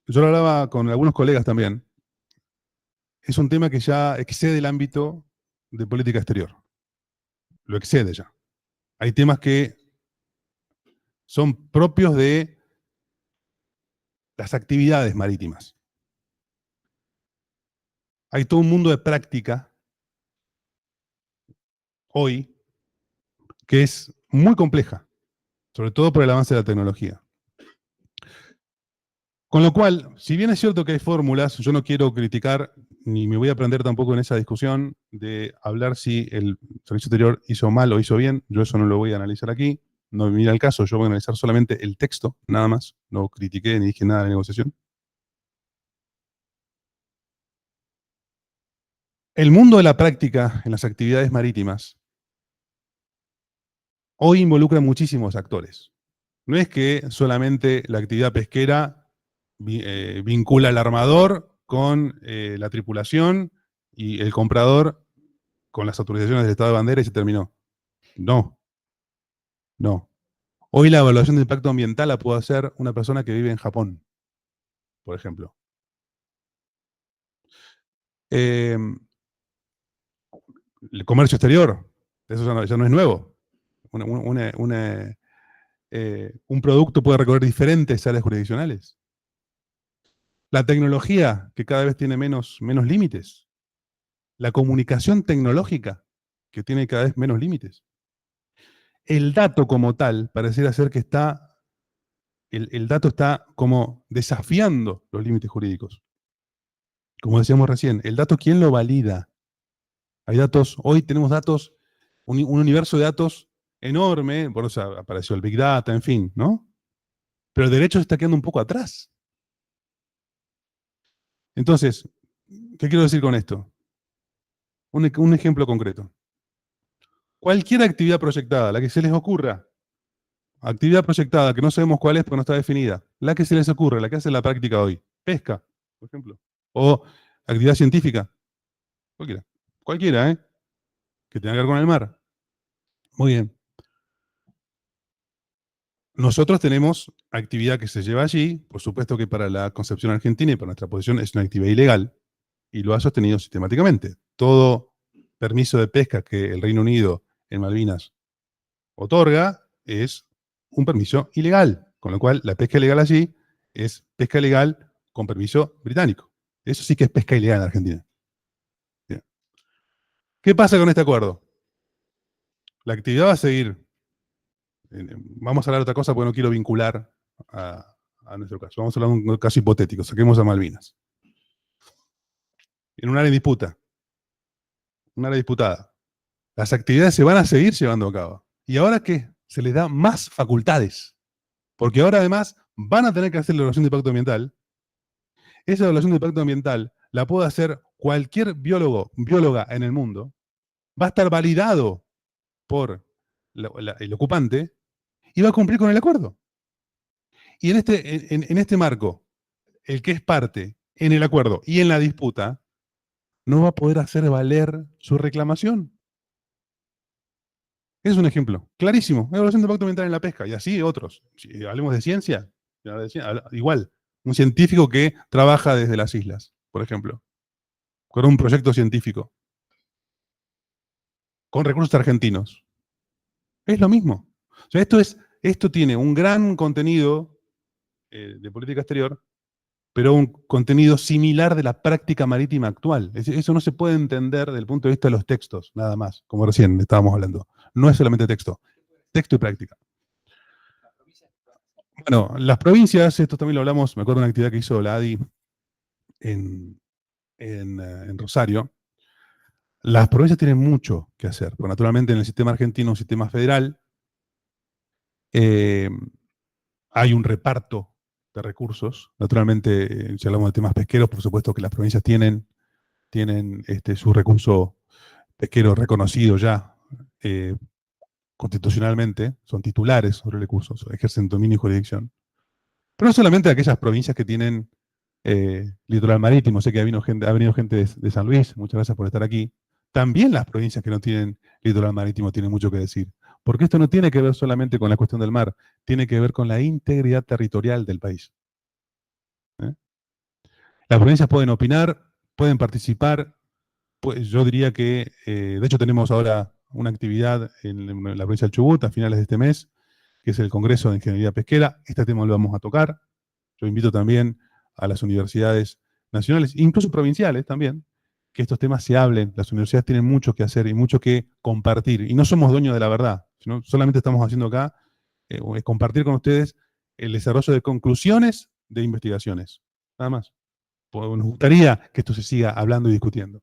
lo hablaba con algunos colegas también, es un tema que ya excede el ámbito de política exterior. Lo excede ya. Hay temas que son propios de las actividades marítimas. Hay todo un mundo de práctica hoy que es muy compleja, sobre todo por el avance de la tecnología. Con lo cual, si bien es cierto que hay fórmulas, yo no quiero criticar, ni me voy a prender tampoco en esa discusión de hablar si el servicio exterior hizo mal o hizo bien, yo eso no lo voy a analizar aquí, no mira el caso, yo voy a analizar solamente el texto, nada más, no critiqué ni dije nada de negociación. El mundo de la práctica en las actividades marítimas hoy involucra muchísimos actores. No es que solamente la actividad pesquera vincula al armador con la tripulación y el comprador con las autorizaciones del Estado de bandera y se terminó. No, no. Hoy la evaluación de impacto ambiental la puede hacer una persona que vive en Japón, por ejemplo. El comercio exterior, eso ya no es nuevo. Un producto puede recorrer diferentes áreas jurisdiccionales. La tecnología, que cada vez tiene menos límites. La comunicación tecnológica, que tiene cada vez menos límites. El dato como tal, pareciera ser que el dato está como desafiando los límites jurídicos. Como decíamos recién, el dato, ¿quién lo valida? Hay datos, hoy tenemos datos, un universo de datos enorme, por eso apareció el Big Data, en fin, ¿no? Pero el derecho está quedando un poco atrás. Entonces, ¿qué quiero decir con esto? Un ejemplo concreto. Cualquier actividad proyectada, la que se les ocurra, actividad proyectada que no sabemos cuál es porque no está definida, la que se les ocurre, la que hace la práctica hoy, pesca, por ejemplo, o actividad científica, cualquiera, que tenga que ver con el mar. Muy bien. Nosotros tenemos actividad que se lleva allí, por supuesto que para la concepción argentina y para nuestra posición es una actividad ilegal, y lo ha sostenido sistemáticamente. Todo permiso de pesca que el Reino Unido en Malvinas otorga es un permiso ilegal, con lo cual la pesca ilegal allí es pesca ilegal con permiso británico. Eso sí que es pesca ilegal en Argentina. Bien. ¿Qué pasa con este acuerdo? La actividad va a seguir. Vamos a hablar de otra cosa porque no quiero vincular a nuestro caso. Vamos a hablar de un caso hipotético. Saquemos a Malvinas. En un área en disputa. Un área disputada. Las actividades se van a seguir llevando a cabo. ¿Y ahora qué? Se les da más facultades. Porque ahora además van a tener que hacer la evaluación de impacto ambiental. Esa evaluación de impacto ambiental la puede hacer cualquier bióloga en el mundo. Va a estar validado por el ocupante y va a cumplir con el acuerdo. Y en este marco, el que es parte en el acuerdo y en la disputa, no va a poder hacer valer su reclamación. Es un ejemplo clarísimo. Evaluación de impacto ambiental en la pesca y así otros. Si hablemos de ciencia, igual. Un científico que trabaja desde las islas, por ejemplo, con un proyecto científico, con recursos argentinos. Es lo mismo. O sea, esto tiene un gran contenido de política exterior, pero un contenido similar de la práctica marítima actual. Eso no se puede entender desde el punto de vista de los textos, nada más, como recién estábamos hablando. No es solamente texto y práctica. Bueno, las provincias, esto también lo hablamos, me acuerdo de una actividad que hizo la ADI en Rosario. Las provincias tienen mucho que hacer, porque naturalmente en el sistema argentino, un sistema federal, hay un reparto de recursos. Naturalmente, si hablamos de temas pesqueros, por supuesto que las provincias tienen su recurso pesquero reconocido ya constitucionalmente, son titulares sobre recursos, ejercen dominio y jurisdicción. Pero no solamente aquellas provincias que tienen litoral marítimo, sé que ha venido gente de San Luis, muchas gracias por estar aquí. También las provincias que no tienen litoral marítimo tienen mucho que decir. Porque esto no tiene que ver solamente con la cuestión del mar, tiene que ver con la integridad territorial del país. Las provincias pueden opinar, pueden participar. Pues yo diría que, de hecho tenemos ahora una actividad en la provincia del Chubut a finales de este mes, que es el Congreso de Ingeniería Pesquera. Este tema lo vamos a tocar. Yo invito también a las universidades nacionales, incluso provinciales también, que estos temas se hablen. Las universidades tienen mucho que hacer y mucho que compartir. Y no somos dueños de la verdad, sino solamente estamos haciendo acá compartir con ustedes el desarrollo de conclusiones de investigaciones. Nada más. Pues nos gustaría que esto se siga hablando y discutiendo.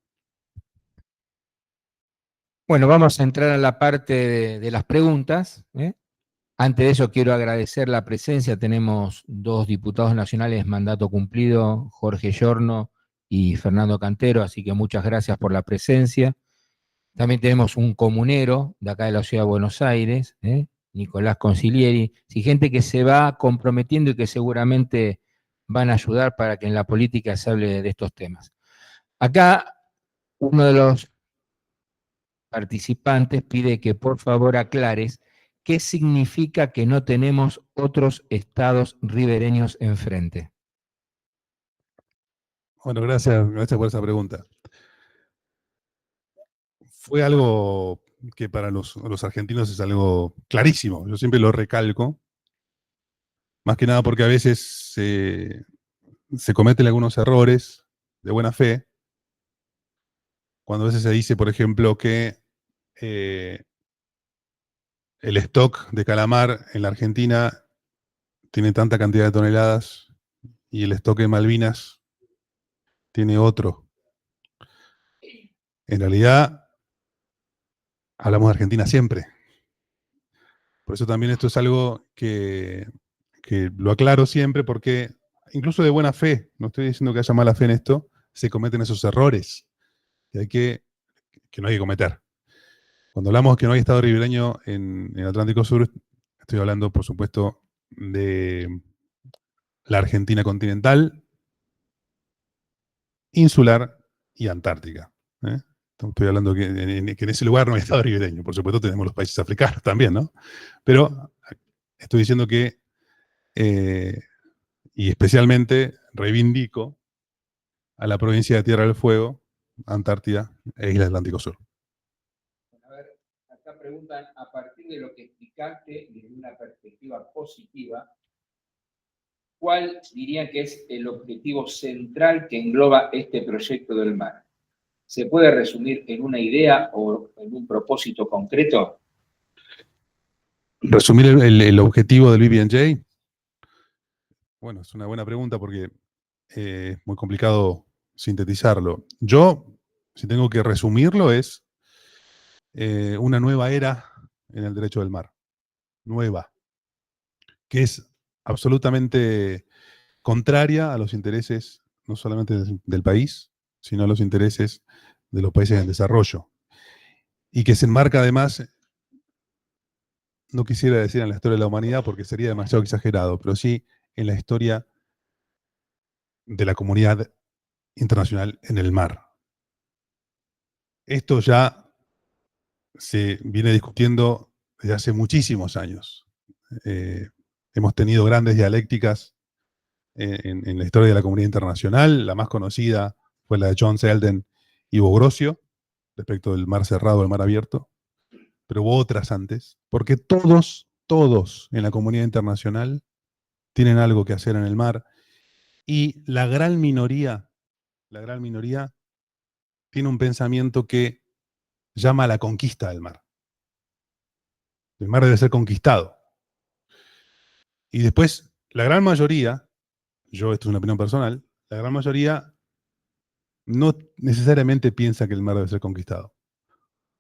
Bueno, vamos a entrar a la parte de las preguntas. Antes de eso quiero agradecer la presencia. Tenemos 2 diputados nacionales, mandato cumplido, Jorge Giorno y Fernando Cantero, así que muchas gracias por la presencia. También tenemos un comunero de acá de la Ciudad de Buenos Aires, Nicolás Concilieri, y gente que se va comprometiendo y que seguramente van a ayudar para que en la política se hable de estos temas. Acá uno de los participantes pide que por favor aclares qué significa que no tenemos otros estados ribereños enfrente. Bueno, gracias por esa pregunta. Fue algo que para los argentinos es algo clarísimo. Yo siempre lo recalco, más que nada porque a veces se cometen algunos errores de buena fe, cuando a veces se dice, por ejemplo, que el stock de calamar en la Argentina tiene tanta cantidad de toneladas y el stock de Malvinas tiene otro. En realidad, hablamos de Argentina siempre. Por eso también esto es algo que lo aclaro siempre, porque incluso de buena fe, no estoy diciendo que haya mala fe en esto, se cometen esos errores que no hay que cometer. Cuando hablamos que no hay Estado ribereño en el Atlántico Sur, estoy hablando, por supuesto, de la Argentina continental, insular y antártica. Estoy hablando que en ese lugar no hay Estado ribereño. Por supuesto, tenemos los países africanos también, ¿no? Pero estoy diciendo que, y especialmente reivindico a la provincia de Tierra del Fuego, Antártida e Isla Atlántico Sur. A ver, acá preguntan, a partir de lo que explicaste desde una perspectiva positiva, ¿cuál dirían que es el objetivo central que engloba este proyecto del mar? ¿Se puede resumir en una idea o en un propósito concreto? ¿Resumir el objetivo del BBNJ? Bueno, es una buena pregunta porque es muy complicado sintetizarlo. Yo, si tengo que resumirlo, es una nueva era en el derecho del mar. Nueva. Que es absolutamente contraria a los intereses no solamente del país, sino a los intereses de los países en desarrollo. Y que se enmarca además, no quisiera decir en la historia de la humanidad porque sería demasiado exagerado, pero sí en la historia de la comunidad internacional en el mar. Esto ya se viene discutiendo desde hace muchísimos años. Hemos tenido grandes dialécticas en la historia de la comunidad internacional. La más conocida fue la de John Selden y Bogrocio, respecto del mar cerrado o el mar abierto. Pero hubo otras antes, porque todos en la comunidad internacional tienen algo que hacer en el mar, y la gran minoría tiene un pensamiento que llama a la conquista del mar. El mar debe ser conquistado. Y después, la gran mayoría, esto es una opinión personal, la gran mayoría no necesariamente piensa que el mar debe ser conquistado.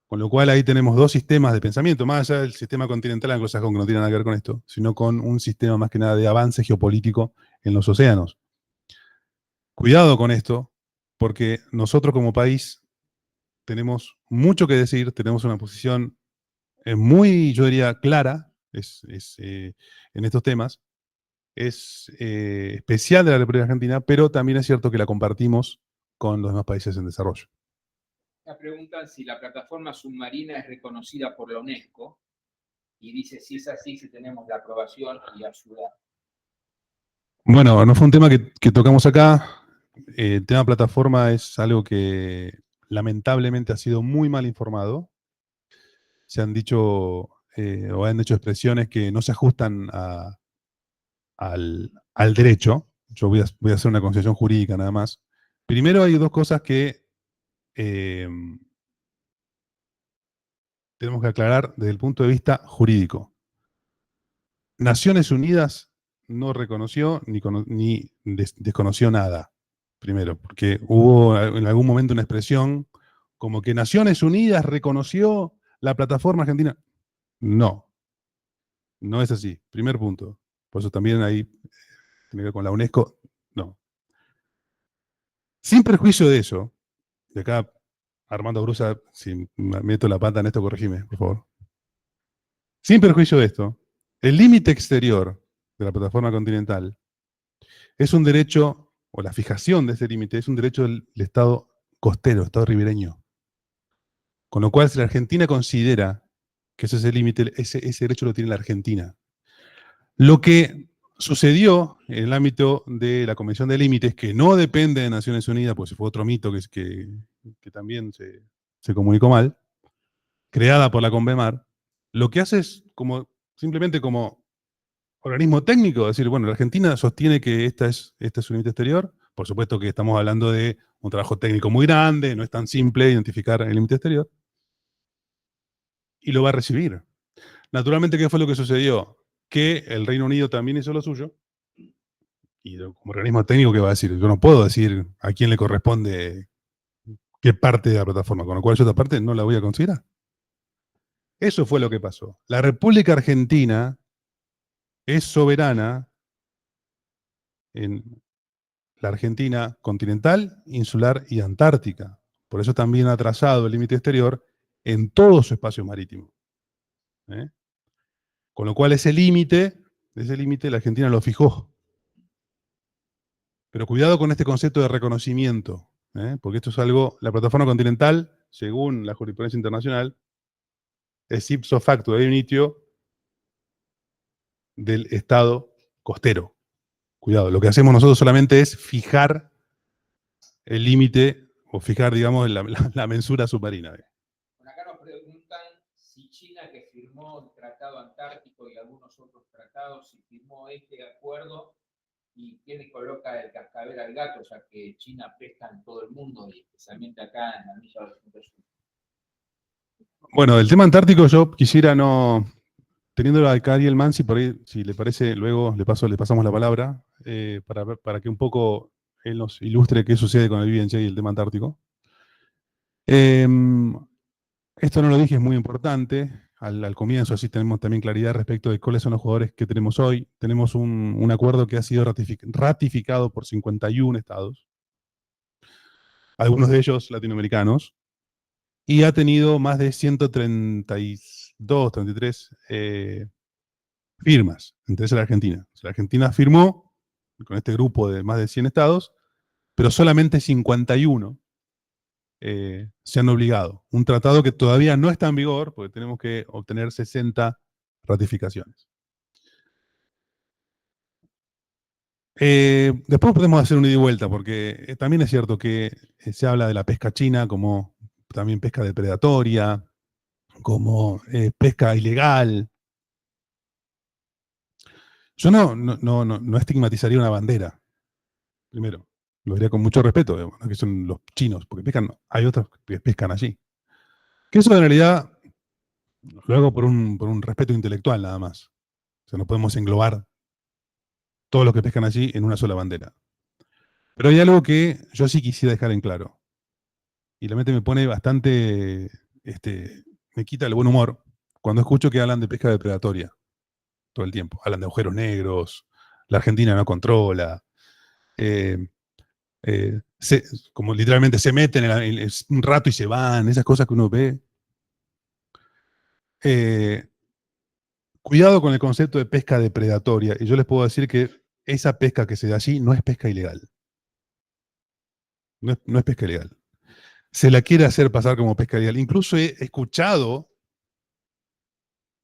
Con lo cual ahí tenemos 2 sistemas de pensamiento, más allá del sistema continental anglosajón, que no tiene nada que ver con esto, sino con un sistema más que nada de avance geopolítico en los océanos. Cuidado con esto, porque nosotros como país tenemos mucho que decir, tenemos una posición muy, yo diría, clara en estos temas. Es especial de la República Argentina, pero también es cierto que la compartimos con los demás países en desarrollo. Me preguntan si la plataforma submarina es reconocida por la UNESCO y dice si es así, si tenemos la aprobación y ayuda. Bueno, no fue un tema que tocamos acá. El tema plataforma es algo que lamentablemente ha sido muy mal informado. Se han dicho o han hecho expresiones que no se ajustan al derecho. Yo voy a hacer una concesión jurídica nada más. Primero hay 2 cosas que tenemos que aclarar desde el punto de vista jurídico. Naciones Unidas no reconoció ni desconoció nada, primero, porque hubo en algún momento una expresión como que Naciones Unidas reconoció la plataforma argentina. No. No es así. Primer punto. Por eso también ahí tiene que ver con la UNESCO. No. Sin perjuicio de eso, de acá Armando Brusa, si meto la pata en esto, corregime, por favor. Sin perjuicio de esto, el límite exterior de la plataforma continental es un derecho, o la fijación de ese límite es un derecho del Estado costero, Estado ribereño. Con lo cual, si la Argentina considera que ese es el límite, ese derecho lo tiene la Argentina. Lo que sucedió en el ámbito de la Convención de Límites, que no depende de Naciones Unidas, pues fue otro mito que también se comunicó mal, creada por la Convemar, lo que hace es simplemente como organismo técnico, decir, bueno, la Argentina sostiene que este es su límite exterior. Por supuesto que estamos hablando de un trabajo técnico muy grande, no es tan simple identificar el límite exterior, y lo va a recibir. Naturalmente, ¿qué fue lo que sucedió? Que el Reino Unido también hizo lo suyo, y como organismo técnico, ¿qué va a decir? Yo no puedo decir a quién le corresponde qué parte de la plataforma, con lo cual yo esta parte no la voy a considerar. Eso fue lo que pasó. La República Argentina es soberana en la Argentina continental, insular y antártica. Por eso también ha trazado el límite exterior en todo su espacio marítimo. ¿Eh? Con lo cual ese límite la Argentina lo fijó. Pero cuidado con este concepto de reconocimiento, porque esto es algo, la plataforma continental, según la jurisprudencia internacional, es ipso facto de initio del Estado costero. Cuidado, lo que hacemos nosotros solamente es fijar el límite, o fijar, digamos, la mensura submarina. Bueno, acá nos preguntan si China, que firmó el Tratado Antártico y algunos otros tratados, si firmó este acuerdo, y quién le coloca el cascabel al gato, o sea que China pesca en todo el mundo, y especialmente acá en la milla 200 sur. Bueno, el tema antártico yo quisiera no... Teniéndolo acá Ariel Mansi, por ahí, si le parece, luego le pasamos la palabra, para que un poco él nos ilustre qué sucede con el Vivencia y el tema antártico. Esto no lo dije, es muy importante. Al comienzo, así tenemos también claridad respecto de cuáles son los jugadores que tenemos hoy. Tenemos un acuerdo que ha sido ratificado por 51 estados, algunos de ellos latinoamericanos, y ha tenido más de 132, 33 firmas, entre ellas la Argentina. O sea, la Argentina firmó con este grupo de más de 100 estados, pero solamente 51 se han obligado. Un tratado que todavía no está en vigor, porque tenemos que obtener 60 ratificaciones. Después podemos hacer un ida y vuelta, porque también es cierto que se habla de la pesca china como también pesca depredatoria, como pesca ilegal. Yo no estigmatizaría una bandera, primero. Lo diría con mucho respeto, digamos, que son los chinos, porque pescan, hay otros que pescan allí. Que eso en realidad lo hago por un respeto intelectual nada más. O sea, no podemos englobar todos los que pescan allí en una sola bandera. Pero hay algo que yo sí quisiera dejar en claro. Y la mente me pone bastante, me quita el buen humor cuando escucho que hablan de pesca depredatoria todo el tiempo. Hablan de agujeros negros, la Argentina no controla, como literalmente se meten un rato y se van, esas cosas que uno ve. Cuidado con el concepto de pesca depredatoria, y yo les puedo decir que esa pesca que se da allí no es pesca ilegal. No es pesca ilegal. Se la quiere hacer pasar como pesca ilegal. Incluso he escuchado,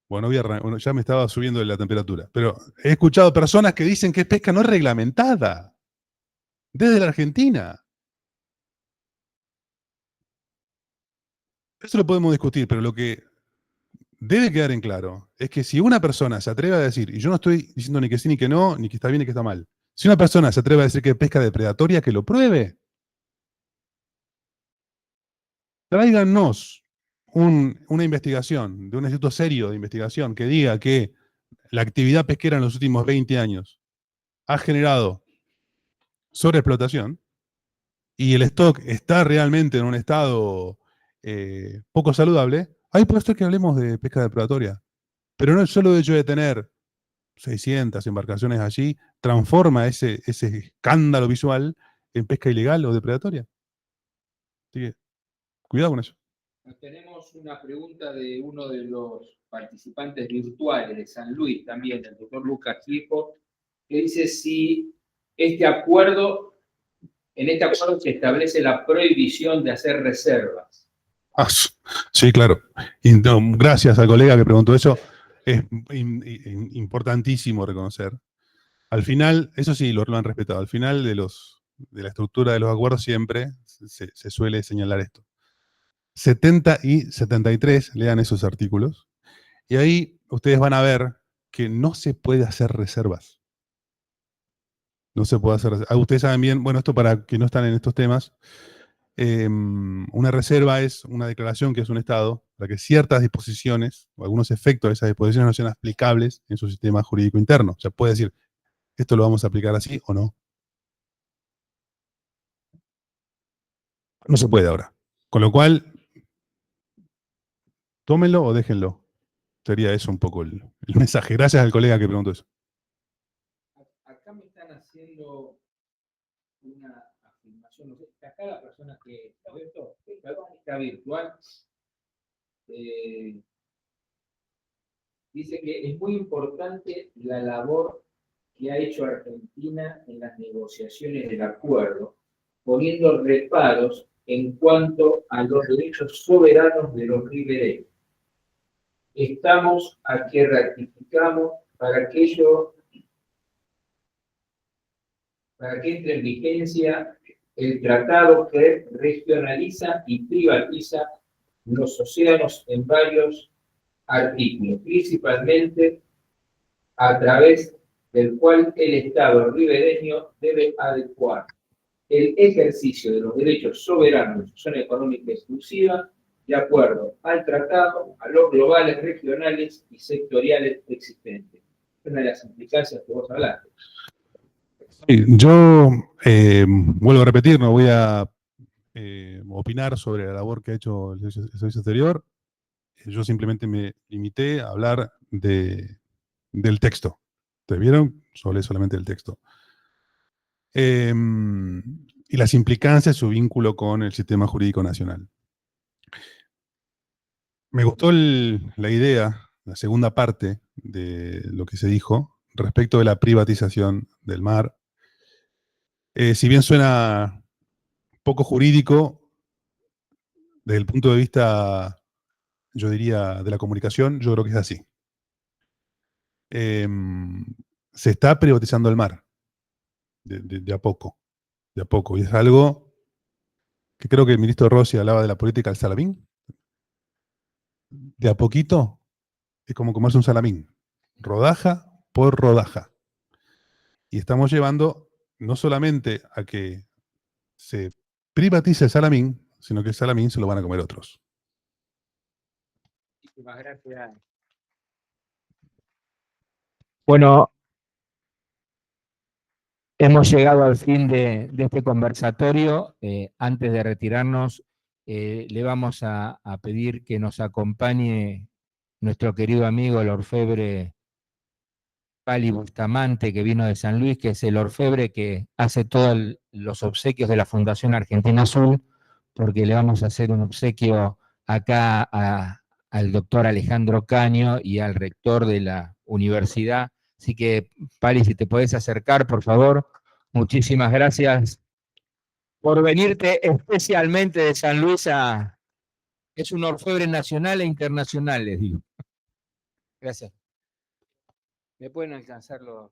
bueno, ya me estaba subiendo la temperatura, pero he escuchado personas que dicen que es pesca no reglamentada, desde la Argentina. Eso lo podemos discutir, pero lo que debe quedar en claro es que si una persona se atreve a decir, y yo no estoy diciendo ni que sí ni que no, ni que está bien ni que está mal, si una persona se atreve a decir que es pesca depredatoria, que lo pruebe. Tráiganos una investigación de un instituto serio de investigación que diga que la actividad pesquera en los últimos 20 años ha generado sobreexplotación y el stock está realmente en un estado poco saludable. Ahí puede ser que hablemos de pesca depredatoria. Pero no el solo hecho de tener 600 embarcaciones allí transforma ese escándalo visual en pesca ilegal o depredatoria. Así que, cuidado con eso. Tenemos una pregunta de uno de los participantes virtuales de San Luis también, el doctor Lucas Chico, que dice si en este acuerdo se establece la prohibición de hacer reservas. Sí, claro. Y no, gracias al colega que preguntó eso. Es importantísimo reconocer. Al final, eso sí, lo han respetado. Al final de la estructura de los acuerdos siempre se suele señalar esto. 70 y 73, lean esos artículos, y ahí ustedes van a ver que no se puede hacer reservas. No se puede hacer reservas. Ustedes saben bien, bueno, esto para que no están en estos temas, una reserva es una declaración que es un Estado para que ciertas disposiciones o algunos efectos de esas disposiciones no sean aplicables en su sistema jurídico interno. O sea, puede decir, esto lo vamos a aplicar así o no. No se puede ahora. Con lo cual, tómenlo o déjenlo. Sería eso un poco el mensaje. Gracias al colega que preguntó eso. Acá me están haciendo una afirmación. No sé, acá la persona que está virtual dice que es muy importante la labor que ha hecho Argentina en las negociaciones del acuerdo, poniendo reparos en cuanto a los derechos soberanos de los ribereños. Estamos aquí, ratificamos para que entre en vigencia el tratado que regionaliza y privatiza los océanos en varios artículos, principalmente a través del cual el Estado ribereño debe adecuar el ejercicio de los derechos soberanos de su zona económica exclusiva de acuerdo al tratado, a los globales, regionales y sectoriales existentes. Es una de las implicancias que vos hablaste. Yo vuelvo a repetir, no voy a opinar sobre la labor que ha hecho el Servicio Exterior. Yo simplemente me limité a hablar del texto. ¿Te vieron? Hablé solamente del texto. Y las implicancias, su vínculo con el sistema jurídico nacional. Me gustó la idea, la segunda parte de lo que se dijo respecto de la privatización del mar. Si bien suena poco jurídico, desde el punto de vista, yo diría, de la comunicación, yo creo que es así. Se está privatizando el mar, de a poco, y es algo que creo que el ministro Rossi hablaba de la política del salamín. De a poquito es como comerse un salamín, rodaja por rodaja. Y estamos llevando no solamente a que se privatice el salamín, sino que el salamín se lo van a comer otros. Muchísimas gracias. Bueno, hemos llegado al fin de este conversatorio. Antes de retirarnos, le vamos a pedir que nos acompañe nuestro querido amigo el orfebre Pali Bustamante, que vino de San Luis, que es el orfebre que hace todos los obsequios de la Fundación Argentina Azul, porque le vamos a hacer un obsequio acá al doctor Alejandro Caño y al rector de la universidad. Así que, Pali, si te podés acercar, por favor. Muchísimas gracias por venirte especialmente de San Luis Es un orfebre nacional e internacional, les digo. Gracias. ¿Me pueden alcanzar los...?